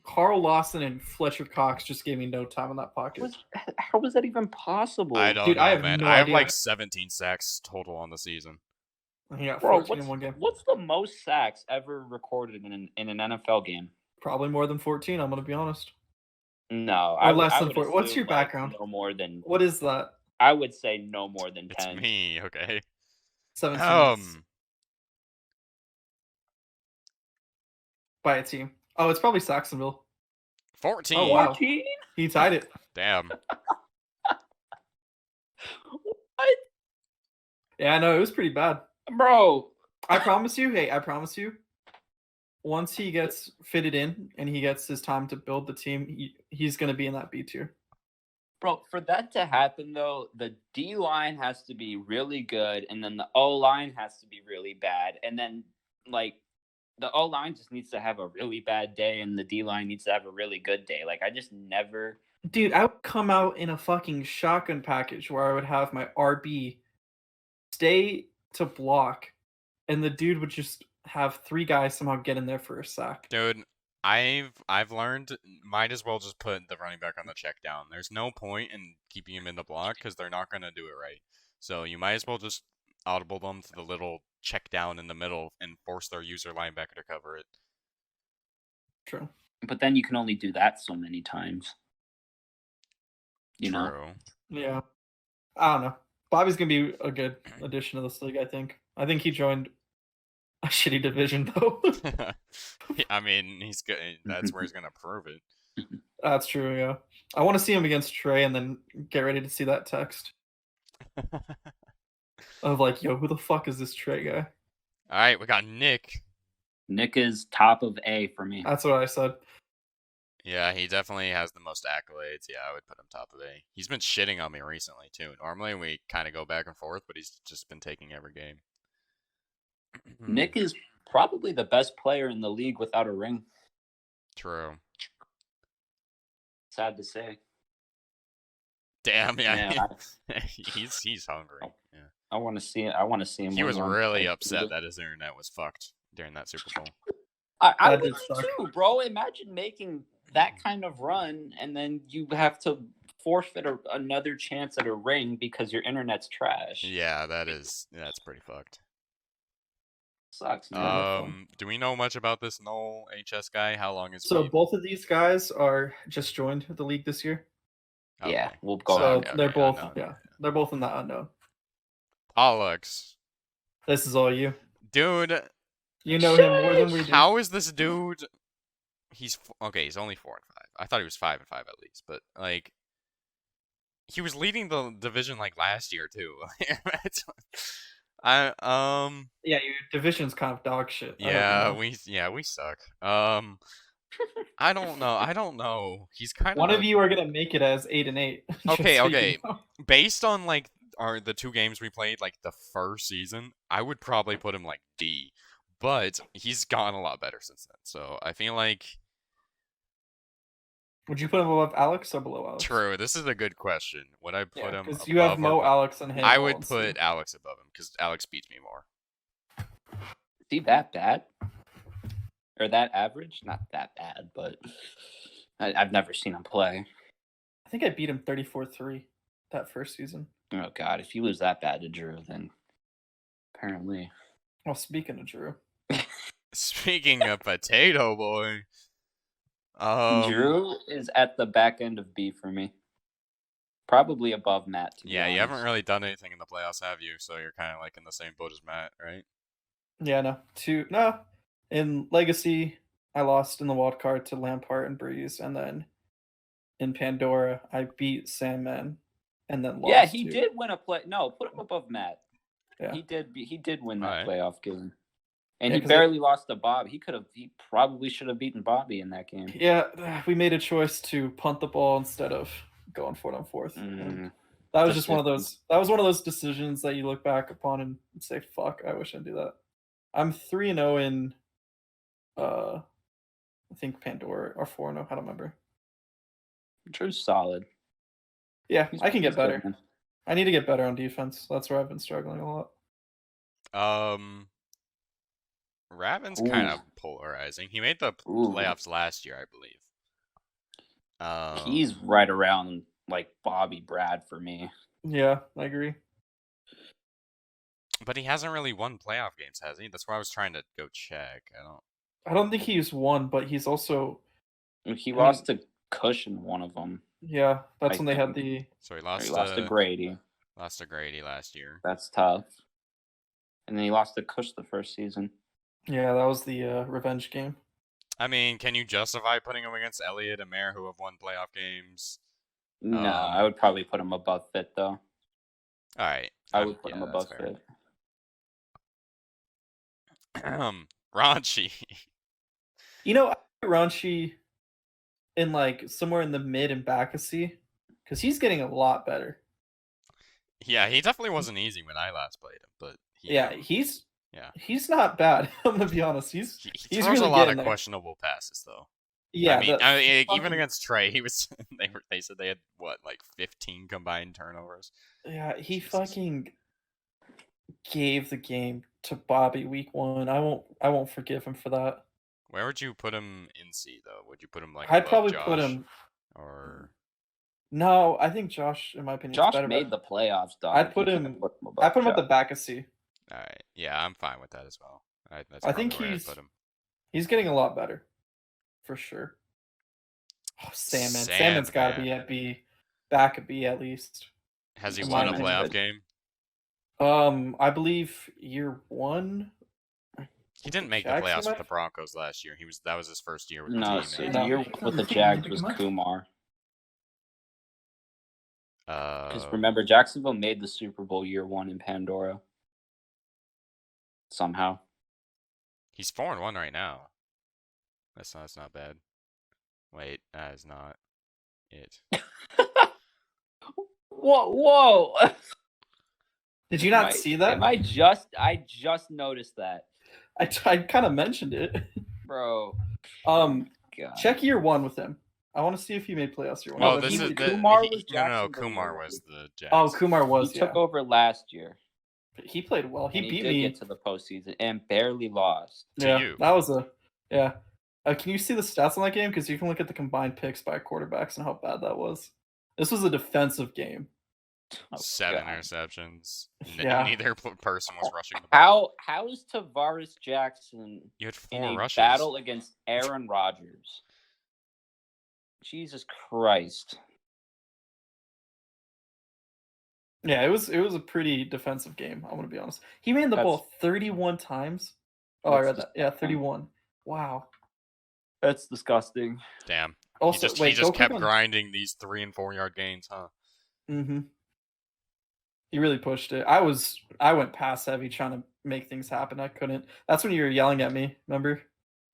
Carl Lawson and Fletcher Cox just gave me no time in that pocket. How was that even possible? I don't know, man. I have like 17 sacks total on the season. He got 14 in 1 game. What's the most sacks ever recorded in an NFL game? Probably more than 14. I'm gonna be honest. No, or less than 14. What's your background? No more than. What is that? I would say no more than 10. It's me, okay. 17. By a team. Oh, it's probably Saxonville. 14. Oh, wow. 14? He tied it. Damn. What? Yeah, no, it was pretty bad. Bro. I promise you, once he gets fitted in and he gets his time to build the team, he's going to be in that B tier. Bro, for that to happen, though, the D-line has to be really good, and then the O-line has to be really bad. And then, like, the O-line just needs to have a really bad day, and the D-line needs to have a really good day. Like, I just never... Dude, I would come out in a fucking shotgun package where I would have my RB stay to block, and the dude would just have 3 guys somehow get in there for a sack. Dude, I've learned, might as well just put the running back on the check down. There's no point in keeping him in the block because they're not going to do it right. So you might as well just audible them to the little check down in the middle and force their user linebacker to cover it. True. But then you can only do that so many times. You know? Yeah. I don't know. Bobby's going to be a good addition to this league, I think. I think he joined a shitty division, though. I mean, he's good. That's where he's going to prove it. That's true, yeah. I want to see him against Trey and then get ready to see that text of like, yo, who the fuck is this Trey guy? All right, we got Nick. Nick is top of A for me. That's what I said. Yeah, he definitely has the most accolades. Yeah, I would put him top of A. He's been shitting on me recently, too. Normally, we kind of go back and forth, but he's just been taking every game. Nick is probably the best player in the league without a ring. True. Sad to say. Damn, yeah. He's hungry. Yeah. I want to see it. I want to see him. He was really upset that his internet was fucked during that Super Bowl. I would too, bro. Imagine making that kind of run and then you have to forfeit another chance at a ring because your internet's trash. Yeah, that's pretty fucked. Sucks, man. Do we know much about this Null HS guy? How long is So both of these guys are just joined the league this year. Okay. Yeah, we'll go. So they're both they're both in that unknown. Alex, this is all you, dude. You know him more than we do. How is this dude? He's only 4 and 5. I thought he was 5 and 5 at least, but like, he was leading the division like last year too. Yeah, your division's kind of dog shit. Yeah, we suck. I don't know. He's kind of one of you are gonna make it as 8 and 8. Okay. Based on like the 2 games we played like the first season, I would probably put him like D. But he's gotten a lot better since then. So I feel like. Would you put him above Alex or below Alex? True. This is a good question. Would I put him? Because you have Mo, Alex, and him. I would put Alex above him because Alex beats me more. Is he that bad? Or that average? Not that bad, but I've never seen him play. I think I beat him 34-3 that first season. Oh God! If he was that bad to Drew, then apparently. Well, speaking of Drew. Speaking of Potato Boy. Drew is at the back end of B for me. Probably above Matt. Yeah, you haven't really done anything in the playoffs, have you? So you're kind of like in the same boat as Matt, right? Yeah, no. In Legacy, I lost in the wild card to Lampard and Breeze, and then in Pandora, I beat Sandman, and then lost. Yeah, he did win a play. No, put him above Matt. Yeah. He did win that playoff game. And Yeah, he barely lost to Bob. He probably should have beaten Bobby in that game. Yeah, we made a choice to punt the ball instead of going for it on fourth. That was just one of those. That was one of those decisions that you look back upon and say, "Fuck, I wish I did that." I'm 3-0 in, I think Pandora, or 4-0. I don't remember. Drew's solid. Yeah, I can get better. Good, I need to get better on defense. That's where I've been struggling a lot. Raven's kind of polarizing. He made the playoffs last year, I believe. He's right around like Bobby Brad for me. Yeah, I agree. But he hasn't really won playoff games, has he? That's why I was trying to go check. I don't think he's won, but he's also. He lost to Cush in one of them. Yeah, that's when they had the. So he lost to Grady. Lost to Grady last year. That's tough. And then he lost to Cush the first season. Yeah, that was the revenge game. I mean, can you justify putting him against Elliott and Mare, who have won playoff games? No, I would probably put him above Fit, though. All right. I would put him above Fit. Raunchy. You know, I put Raunchy in like somewhere in the mid and back of C, because he's getting a lot better. Yeah, he definitely wasn't easy when I last played him, but he's not bad. I'm gonna be honest. He's throws really a lot of questionable passes though. Yeah, I mean even against Trey, he was. They said they had like 15 combined turnovers. Yeah, he fucking gave the game to Bobby week 1. I won't forgive him for that. Where would you put him in C though? Would you put him like? I'd probably Josh, put him. Or. No, I think Josh, in my opinion, Josh better, made the playoffs. Dog. I'd put him. I put him at the back of C. All right, yeah, I'm fine with that as well. I think he's getting a lot better, for sure. Oh, Sandman's got to be at B, back at B at least. Has he won a playoff game? I believe year 1. He didn't make the playoffs with the Broncos last year. That was his first year with the team. The year with the Jags was Kumar. Because remember, Jacksonville made the Super Bowl year 1 in Pandora. Somehow. He's 4-1 right now. That's not bad. Wait, that is not it. Whoa! Did you not see that? I just noticed that. I kind of mentioned it, bro. God. Check year 1 with him. I want to see if he made playoffs year 1. Well, this is Kumar was no. Kumar was the Jacks. Oh, Kumar was. He took over last year. He played well. He beat me. Me. Get to the postseason and barely lost. To you. That was can you see the stats on that game? Because you can look at the combined picks by quarterbacks and how bad that was. This was a defensive game. 7 interceptions. Yeah. Neither person was rushing the ball. How is Tavares Jackson you had 4 in a rushes. battle against Aaron Rodgers? Jesus Christ. Yeah, it was a pretty defensive game, I'm going to be honest. He ran the ball 31 times. Oh, I read that. Yeah, 31. Wow. That's disgusting. Damn. Also, he just kept grinding these 3 and 4 yard gains, huh? Mm-hmm. He really pushed it. I went pass heavy trying to make things happen. I couldn't. That's when you were yelling at me, remember?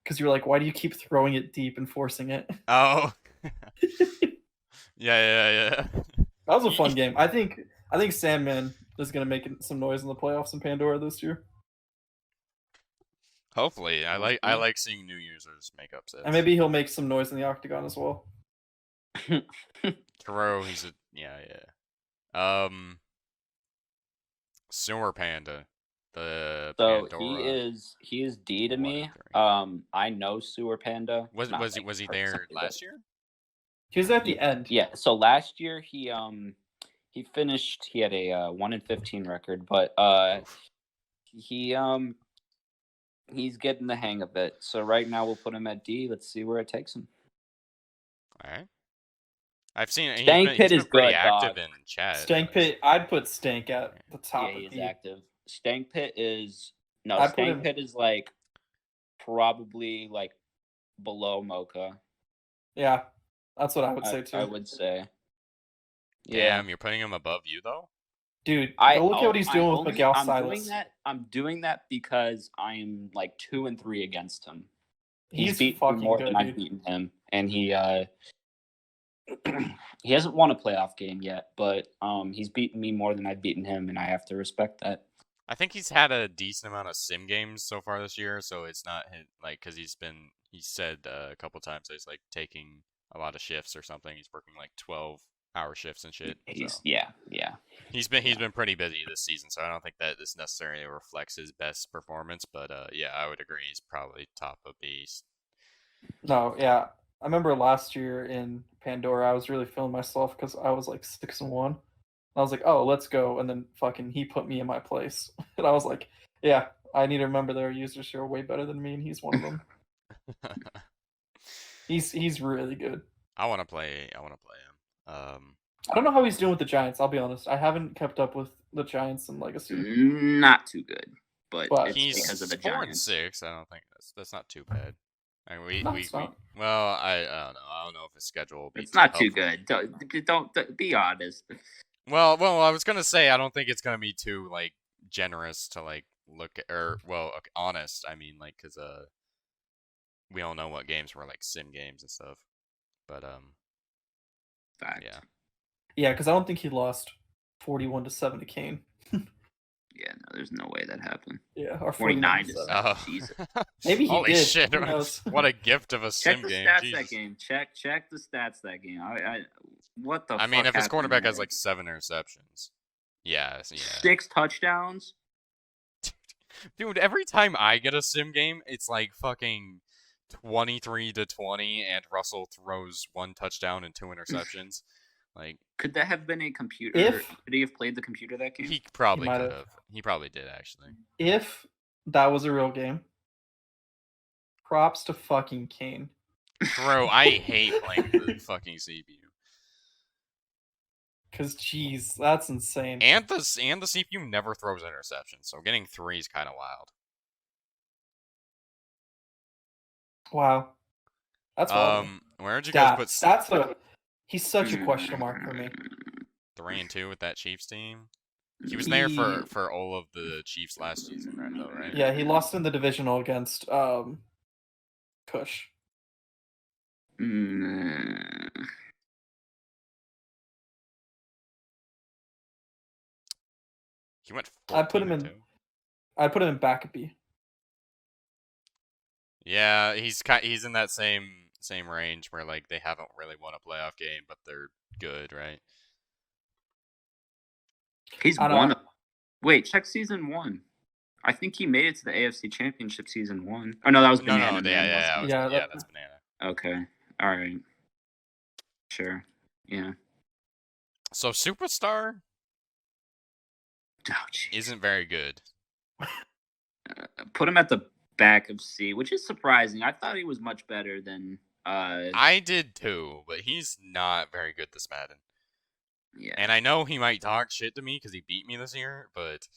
Because you were like, why do you keep throwing it deep and forcing it? Oh. Yeah. That was a fun game. I think Sandman is going to make some noise in the playoffs in Pandora this year. Hopefully. I like seeing new users make upsets. And maybe he'll make some noise in the Octagon as well. Kuro, he's a Sewer Panda. Pandora. he is D to me. I know Sewer Panda. Was he there last year? He was at the end. Yeah. So last year he finished. He had a 1-15 record, but he's getting the hang of it. So right now we'll put him at D. Let's see where it takes him. All right. I've seen Stank Pit is pretty good, active dog. in chat. Stank Pit, I'd put Stank at the top. Yeah, he's active. Stank Pit is Stank Pit is like probably like below Mocha. Yeah, that's what I would say too. I would say. Damn, you're putting him above you though? Dude, go look at what he's doing with Miguel Silas. I'm doing that because I'm like 2 and 3 against him. He's beaten more than I've beaten him, and he hasn't won a playoff game yet, but he's beaten me more than I've beaten him, and I have to respect that. I think he's had a decent amount of sim games so far this year, so it's not like because he said a couple times that he's like taking a lot of shifts or something. He's working like 12-hour shifts and shit. Yeah. He's been pretty busy this season, so I don't think that this necessarily reflects his best performance. But yeah, I would agree he's probably top of beast. No, yeah, I remember last year in Pandora, I was really feeling myself because I was like 6-1. I was like, oh, let's go, and then fucking he put me in my place, and I was like, yeah, I need to remember there are users who are way better than me, and he's one of them. He's really good. I want to play him. I don't know how he's doing with the Giants. I'll be honest. I haven't kept up with the Giants in Legacy. Not too good, but he's because of the 4-6. I don't think that's not too bad. I mean, I don't know. I don't know if his schedule will be. It's not too good. Don't be honest. Well, I was gonna say I don't think it's gonna be too like generous to like look at, honest. I mean, like, cause we all know what games were like sim games and stuff, but Fact. Yeah, because I don't think he lost 41-7 to Kane. Yeah, no, there's no way that happened. Yeah, or 49-7. Jesus. Maybe he Holy did. shit! What a gift of a sim game. Check the stats that game. Check the stats that game. What the? I mean, if his quarterback has like 7 interceptions, yeah. 6 touchdowns. Dude, every time I get a sim game, it's like fucking 23-20, and Russell throws 1 touchdown and 2 interceptions. Like, could that have been a computer? Could he have played the computer that game? He probably could have. He probably did, actually. If that was a real game, props to fucking Kane. Bro, I hate playing the fucking CPU. Because, jeez, that's insane. And the CPU never throws interceptions, so getting 3 is kind of wild. Wow. That's wild. Where'd you guys put... He's such a question mark for me. 3-2 with that Chiefs team. He was there for all of the Chiefs last season, right? Though, right? Yeah, he lost in the divisional against Kush. He went 14-2. I put him in Backaby. Yeah, he's in that same range where like they haven't really won a playoff game, but they're good, right? He's won. Wait, check season 1. I think he made it to the AFC Championship season 1. Oh no, that was Banana Man. Yeah, that's Banana. Okay, all right, sure, yeah. So Superstar Oh, isn't very good. Put him at the back of C, which is surprising. I thought he was much better than. I did too, but he's not very good this Madden. Yeah. And I know he might talk shit to me because he beat me this year, but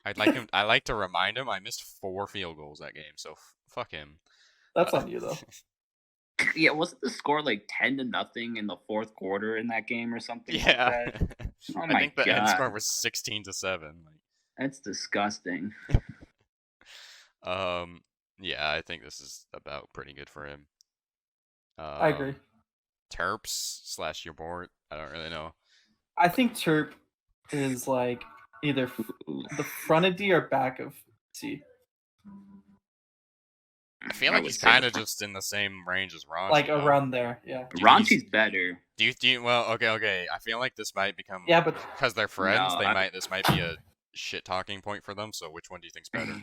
I'd like him. I like to remind him I missed 4 field goals that game, so fuck him. That's on you though. Yeah, wasn't the score like 10-0 in the fourth quarter in that game or something? Yeah. Like that? Oh my I think the God. end score was 16-7. That's disgusting. Yeah, I think this is about pretty good for him. I agree. Terps / your board. I don't really know. I think Terp is like either the front of D or back of C. I feel like he's kind of just in the same range as Raunchy. Like around there, yeah. Raunchy's better. Do you? Well, okay. I feel like this might become. Yeah, but because they're friends, this might be a shit talking point for them. So which one do you think's better?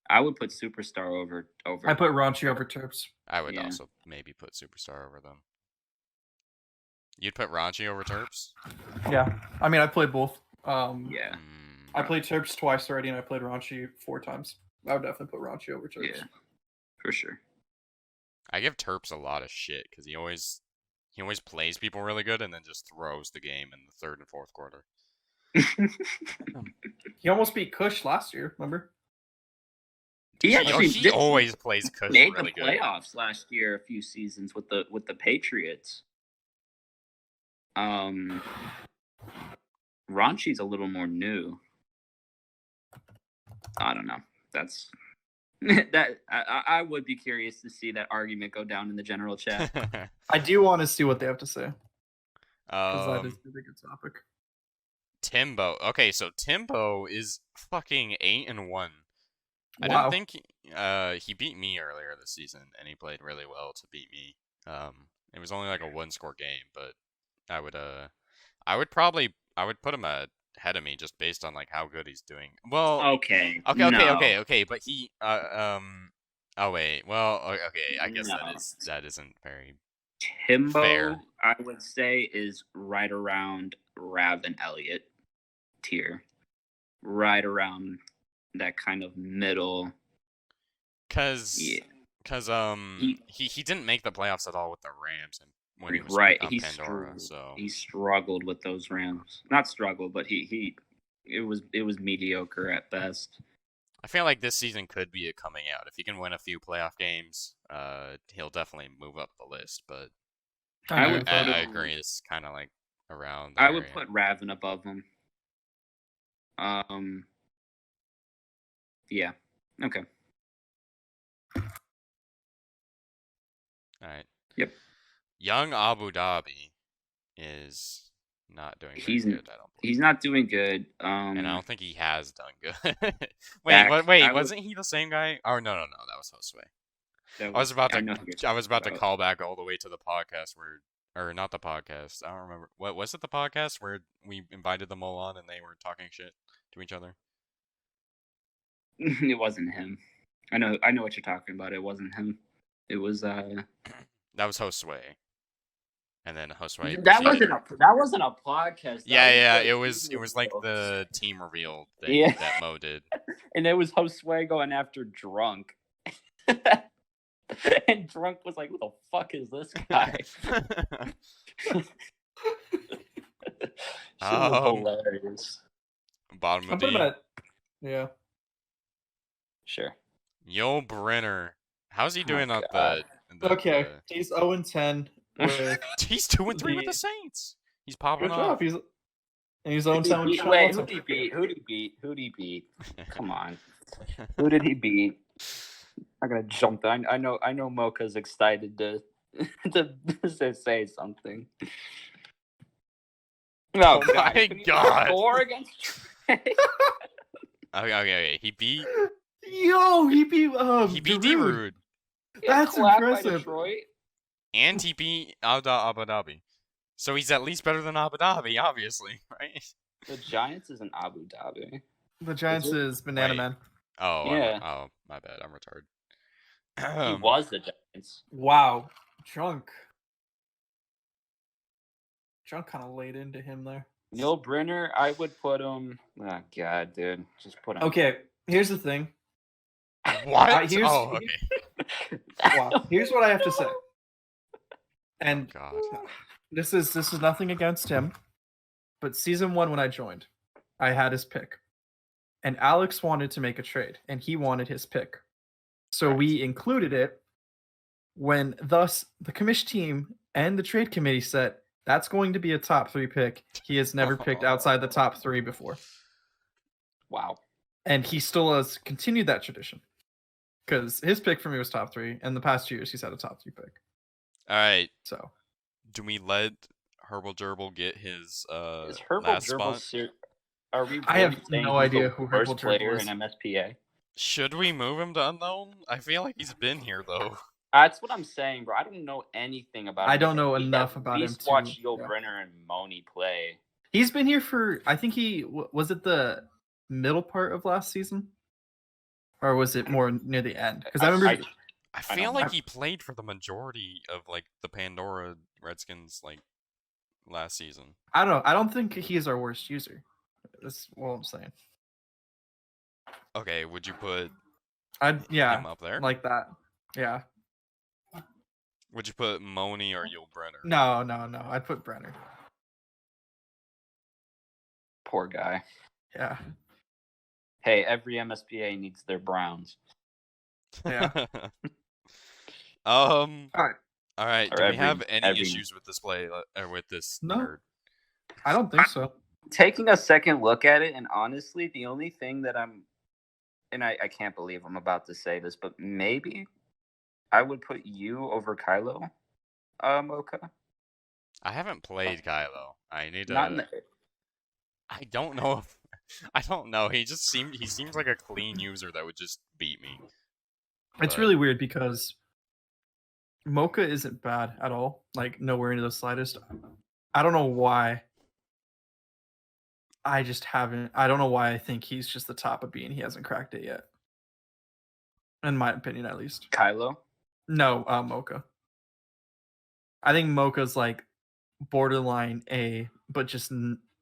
I would put Superstar over. I put Raunchy over Terps. I would also maybe put Superstar over them. You'd put Raunchy over Terps? Yeah, I mean I played both. Yeah. I played Terps twice already, and I played Raunchy 4 times. I would definitely put Raunchy over Terps. Yeah, for sure. I give Terps a lot of shit because he always plays people really good and then just throws the game in the third and fourth quarter. He almost beat Kush last year. Remember? He always plays Kush made really the playoffs last year a few seasons with the Patriots. Raunchy's a little more new. I don't know. That's that. I would be curious to see that argument go down in the general chat. I do want to see what they have to say. Because that is a big topic. Timbo. Okay, so Timbo is fucking 8-1. Wow. I didn't think he beat me earlier this season, and he played really well to beat me. It was only like a 1-score game, but I would put him ahead of me just based on like how good he's doing. Well, okay, but he oh wait, well, okay, I guess that isn't very Timbo, fair. I would say, is right around Rav and Elliott tier, right around that kind of middle. Cause he didn't make the playoffs at all with the Rams, and when he was he Pandora, he struggled with those Rams. Not struggled, but it was mediocre at best. I feel like this season could be a coming out. If he can win a few playoff games, he'll definitely move up the list. But I agree, it's kind of like around. I would put Ravin above him. Yeah. Okay. All right. Yep. Young Abu Dhabi is not doing good. I don't believe. He's not doing good. And I don't think he has done good. wait, wasn't he the same guy? Oh no, that was Josue. I was about to call back all the way to the podcast or not the podcast. I don't remember. What was it? The podcast where we invited them all on and they were talking shit to each other. It wasn't him. I know what you're talking about. It wasn't him. It was that was Josue. And then Josue. That wasn't a podcast. It was like the team reveal thing that Mo did. And it was Josue going after Drunk. And Drunk was like, "Who the fuck is this guy?" Hilarious. Bottom of D. Yeah. Sure. Yo Brenner. How's he doing on the Okay, he's 0-10 with he's 2-3 with the Saints. He's popping Good off. job. He's in his own town. Wait, who'd he beat? Who'd he beat? Come on. Who did he beat? I'm gonna jump. I know. Mocha's excited to to say something. Oh my god! 4 against Trey. Okay. He beat. Yo, he beat. He beat D-Rude. That's impressive. And he beat Abu Dhabi. So he's at least better than Abu Dhabi, obviously, right? The Giants is in Abu Dhabi. The Giants is Banana Wait. Man. Oh, yeah. My bad. I'm retarded. He was the Giants. Wow, Drunk kind of laid into him there. Neil Brenner, I would put him. Oh God, dude, just put him. Okay, here's the thing. What? Okay. Wow. Here's what I have to say. And God. this is nothing against him, but season 1 when I joined, I had his pick, and Alex wanted to make a trade, and he wanted his pick, so we included it. When thus the commish team and the trade committee said that's going to be a top 3 pick. He has never picked outside the top 3 before. Wow. And he still has continued that tradition. Because his pick for me was top 3, and the past 2 years he's had a top 3 pick. Alright. So do we let Herbal Gerbil get his is Herbal last Gerbil spot? Are we? I have no idea who first Herbal player Gerbil is. in MSPA. Should we move him to unknown? I feel like he's been here though. That's what I'm saying, bro. I don't know anything about him. I don't know enough about him to watch Yul Brenner and Moni play. He's been here for, I think was it the middle part of last season? Or was it more near the end? Because I remember... I feel like he played for the majority of, like, the Pandora Redskins, like, last season. I don't know. I don't think he is our worst user. That's what I'm saying. Okay, would you put him up there? Like that. Yeah. Would you put Moni or Yul Brenner? No. I'd put Brenner. Poor guy. Yeah. Hey, every MSPA needs their Browns. Yeah. All right. Or Do we have any issues with this play or with this nerd? I don't think so. Taking a second look at it, and honestly, the only thing that I can't believe I'm about to say this, but maybe I would put you over Kylo, Mocha. I haven't played Kylo. I need Not to. I don't know if. I don't know. He seems like a clean user that would just beat me. It's really weird because Mocha isn't bad at all. Like, nowhere near the slightest. I don't know why. I don't know why I think he's just the top of B and he hasn't cracked it yet. In my opinion, at least. Kylo? No, Mocha. I think Mocha's like borderline A, but just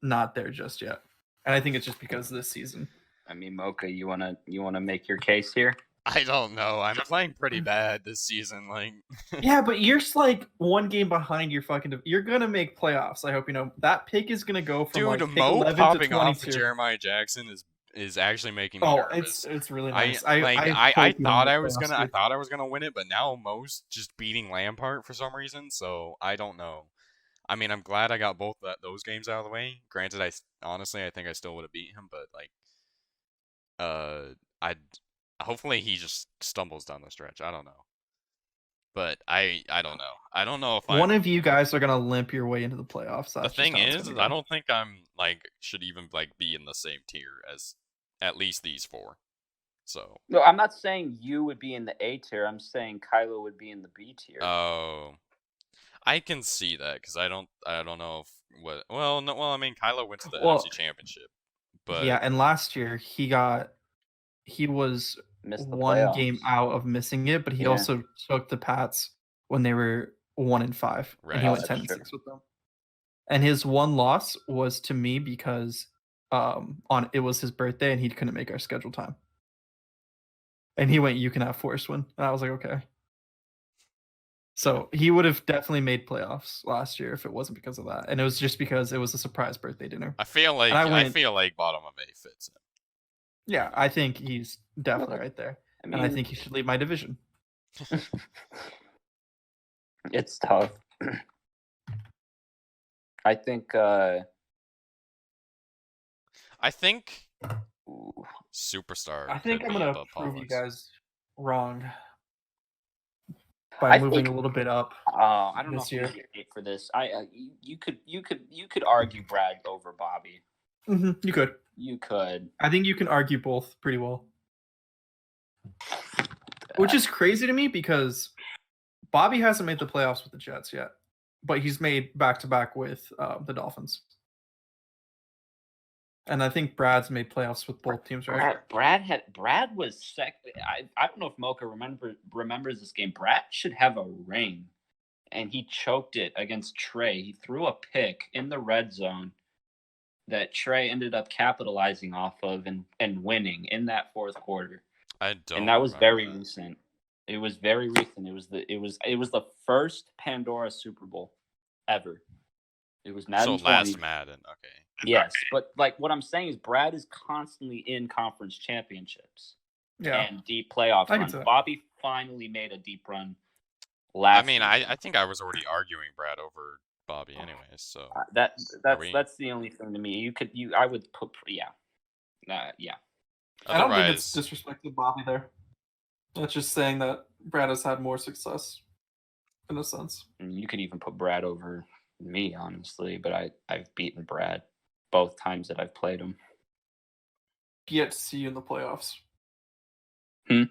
not there just yet. And I think it's just because of this season. I mean, Mocha, you wanna make your case here? I don't know. I'm playing pretty bad this season. Like, yeah, but you're just like 1 game behind your fucking. You're gonna make playoffs. I hope you know that pick is gonna go from like pick Mo 11 popping to off 22. Jeremiah Jackson is actually making me nervous. It's really nice. I thought I was gonna win it, but now Mo's just beating Lampard for some reason. So I don't know. I mean, I'm glad I got both those games out of the way. Granted, I think I still would have beat him, but like, hopefully he just stumbles down the stretch. I don't know, but I don't know. I don't know if one of you guys are gonna limp your way into the playoffs. The thing is, I don't think I'm should even be in the same tier as at least these 4. So no, I'm not saying you would be in the A tier. I'm saying Kylo would be in the B tier. Oh. I can see that because I don't know if I mean Kylo went to the NFC Championship, but yeah, and last year he was 1 game out of missing it, but he also took the Pats when they were 1-5, and he went 10-6 with them. And his 1 loss was to me because it was his birthday and he couldn't make our scheduled time, and he went, "You can have Force win," and I was like, okay. So he would have definitely made playoffs last year if it wasn't because of that, and it was just because it was a surprise birthday dinner. I feel like bottom of A fits him. Yeah, I think he's definitely right there, and I think he should leave my division. It's tough. I think. Superstar. I think could I'm be gonna above prove you Pollux. guys wrong by moving a little bit up. I don't know if year. you get hate for this. You could argue Brad over Bobby. You could. You could. I think you can argue both pretty well. Which is crazy to me because Bobby hasn't made the playoffs with the Jets yet, but he's made back-to-back with the Dolphins. And I think Brad's made playoffs with both teams, right? Brad was second. I don't know if Mocha remembers this game. Brad should have a ring, and he choked it against Trey. He threw a pick in the red zone that Trey ended up capitalizing off of and winning in that fourth quarter. And that was very recent. It was very recent. It was the first Pandora Super Bowl ever. It was Madden 20. Last Madden, okay. Yes, but like what I'm saying is Brad is constantly in conference championships and deep playoff runs. Bobby finally made a deep run last season. I think I was already arguing Brad over Bobby anyways, so that's the only thing to me. I would put yeah. I don't think it's disrespecting Bobby there. It's just saying that Brad has had more success in a sense. You could even put Brad over me, honestly, but I've beaten Brad both times that I've played him. Yet to see you in the playoffs. You,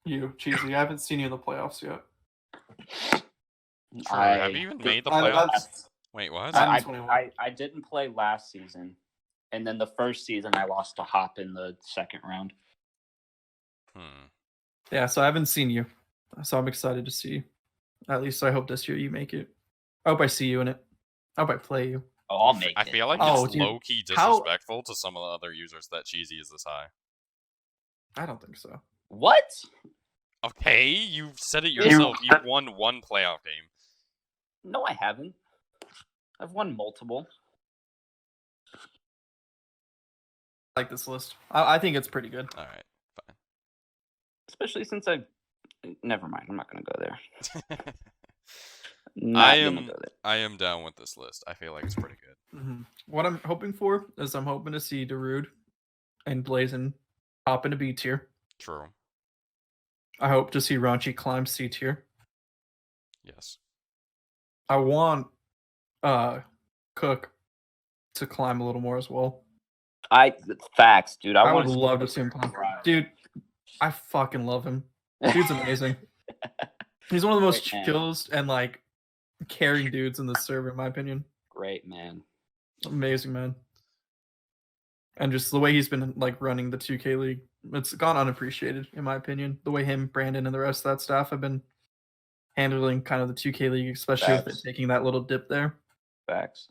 Cheezy, I haven't seen you in the playoffs yet. Have you even made the playoffs? Wait, what? I didn't play last season, and then the first season I lost to Hop in the second round. Yeah, so I haven't seen you, so I'm excited to see. At least I hope this year you make it. I hope I see you in it. I hope I play you. Oh, I'll make it. I feel like it's low-key disrespectful to some of the other users that Cheezy is this high. I don't think so. What? Okay, you've said it yourself. You've won one playoff game. No, I haven't. I've won multiple. I like this list. I think it's pretty good. All right, fine. Especially since never mind. I'm not going to go there. I am down with this list. I feel like it's pretty good. What I'm hoping for is I'm hoping to see Darude and Blazin hop into B tier. True. I hope to see Raunchy climb C tier. Yes. I want Cook to climb a little more as well. Facts, dude. I would love to see him climb. Dude, I fucking love him. Dude's amazing. He's one of the most chillest and like caring dudes in the server, in my opinion. Great man. Amazing man. And just the way he's been like running the 2K League, it's gone unappreciated, in my opinion. The way him, Brandon, and the rest of that staff have been handling kind of the 2K League, especially with it taking that little dip there. Facts.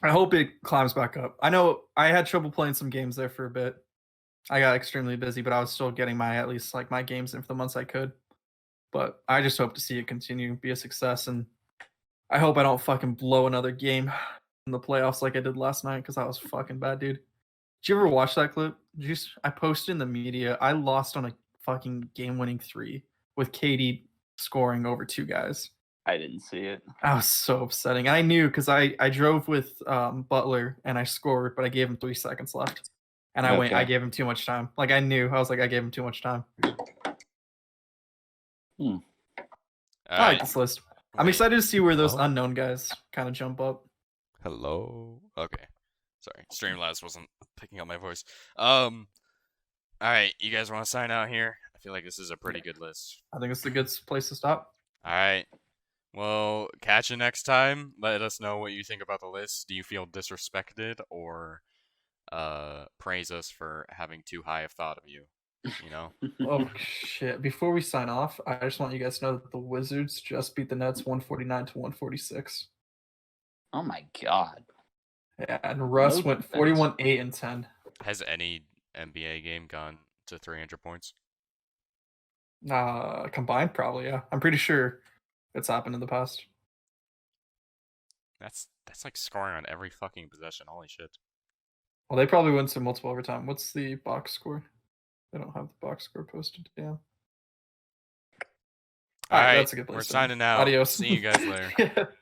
I hope it climbs back up. I know I had trouble playing some games there for a bit. I got extremely busy, but I was still getting at least like my games in for the months I could. But I just hope to see it continue, be a success, and I hope I don't fucking blow another game in the playoffs like I did last night because that was fucking bad, dude. Did you ever watch that clip? I posted in the media. I lost on a fucking game-winning 3 with KD scoring over 2 guys. I didn't see it. That was so upsetting. I knew because I drove with Butler and I scored, but I gave him 3 seconds left. And I gave him too much time. Like I knew. I was like, I gave him too much time. I like this list. I'm excited to see where those unknown guys kind of jump up. Hello. Okay. Sorry. Streamlabs wasn't picking up my voice. Alright, you guys want to sign out here? I feel like this is a pretty good list. I think it's a good place to stop. Alright. Well, catch you next time. Let us know what you think about the list. Do you feel disrespected or praise us for having too high of thought of you? You know? Oh shit. Before we sign off, I just want you guys to know that the Wizards just beat the Nets 149 to 146. Oh my god. Yeah, and Russ went 41, 8, and 10. Has any NBA game gone to 300 points? Combined, probably, yeah. I'm pretty sure it's happened in the past. That's like scoring on every fucking possession. Holy shit. Well, they probably went to multiple overtime. What's the box score? They don't have the box score posted. Yeah. All right, that's a good place. We're signing out. Adios. See you guys later.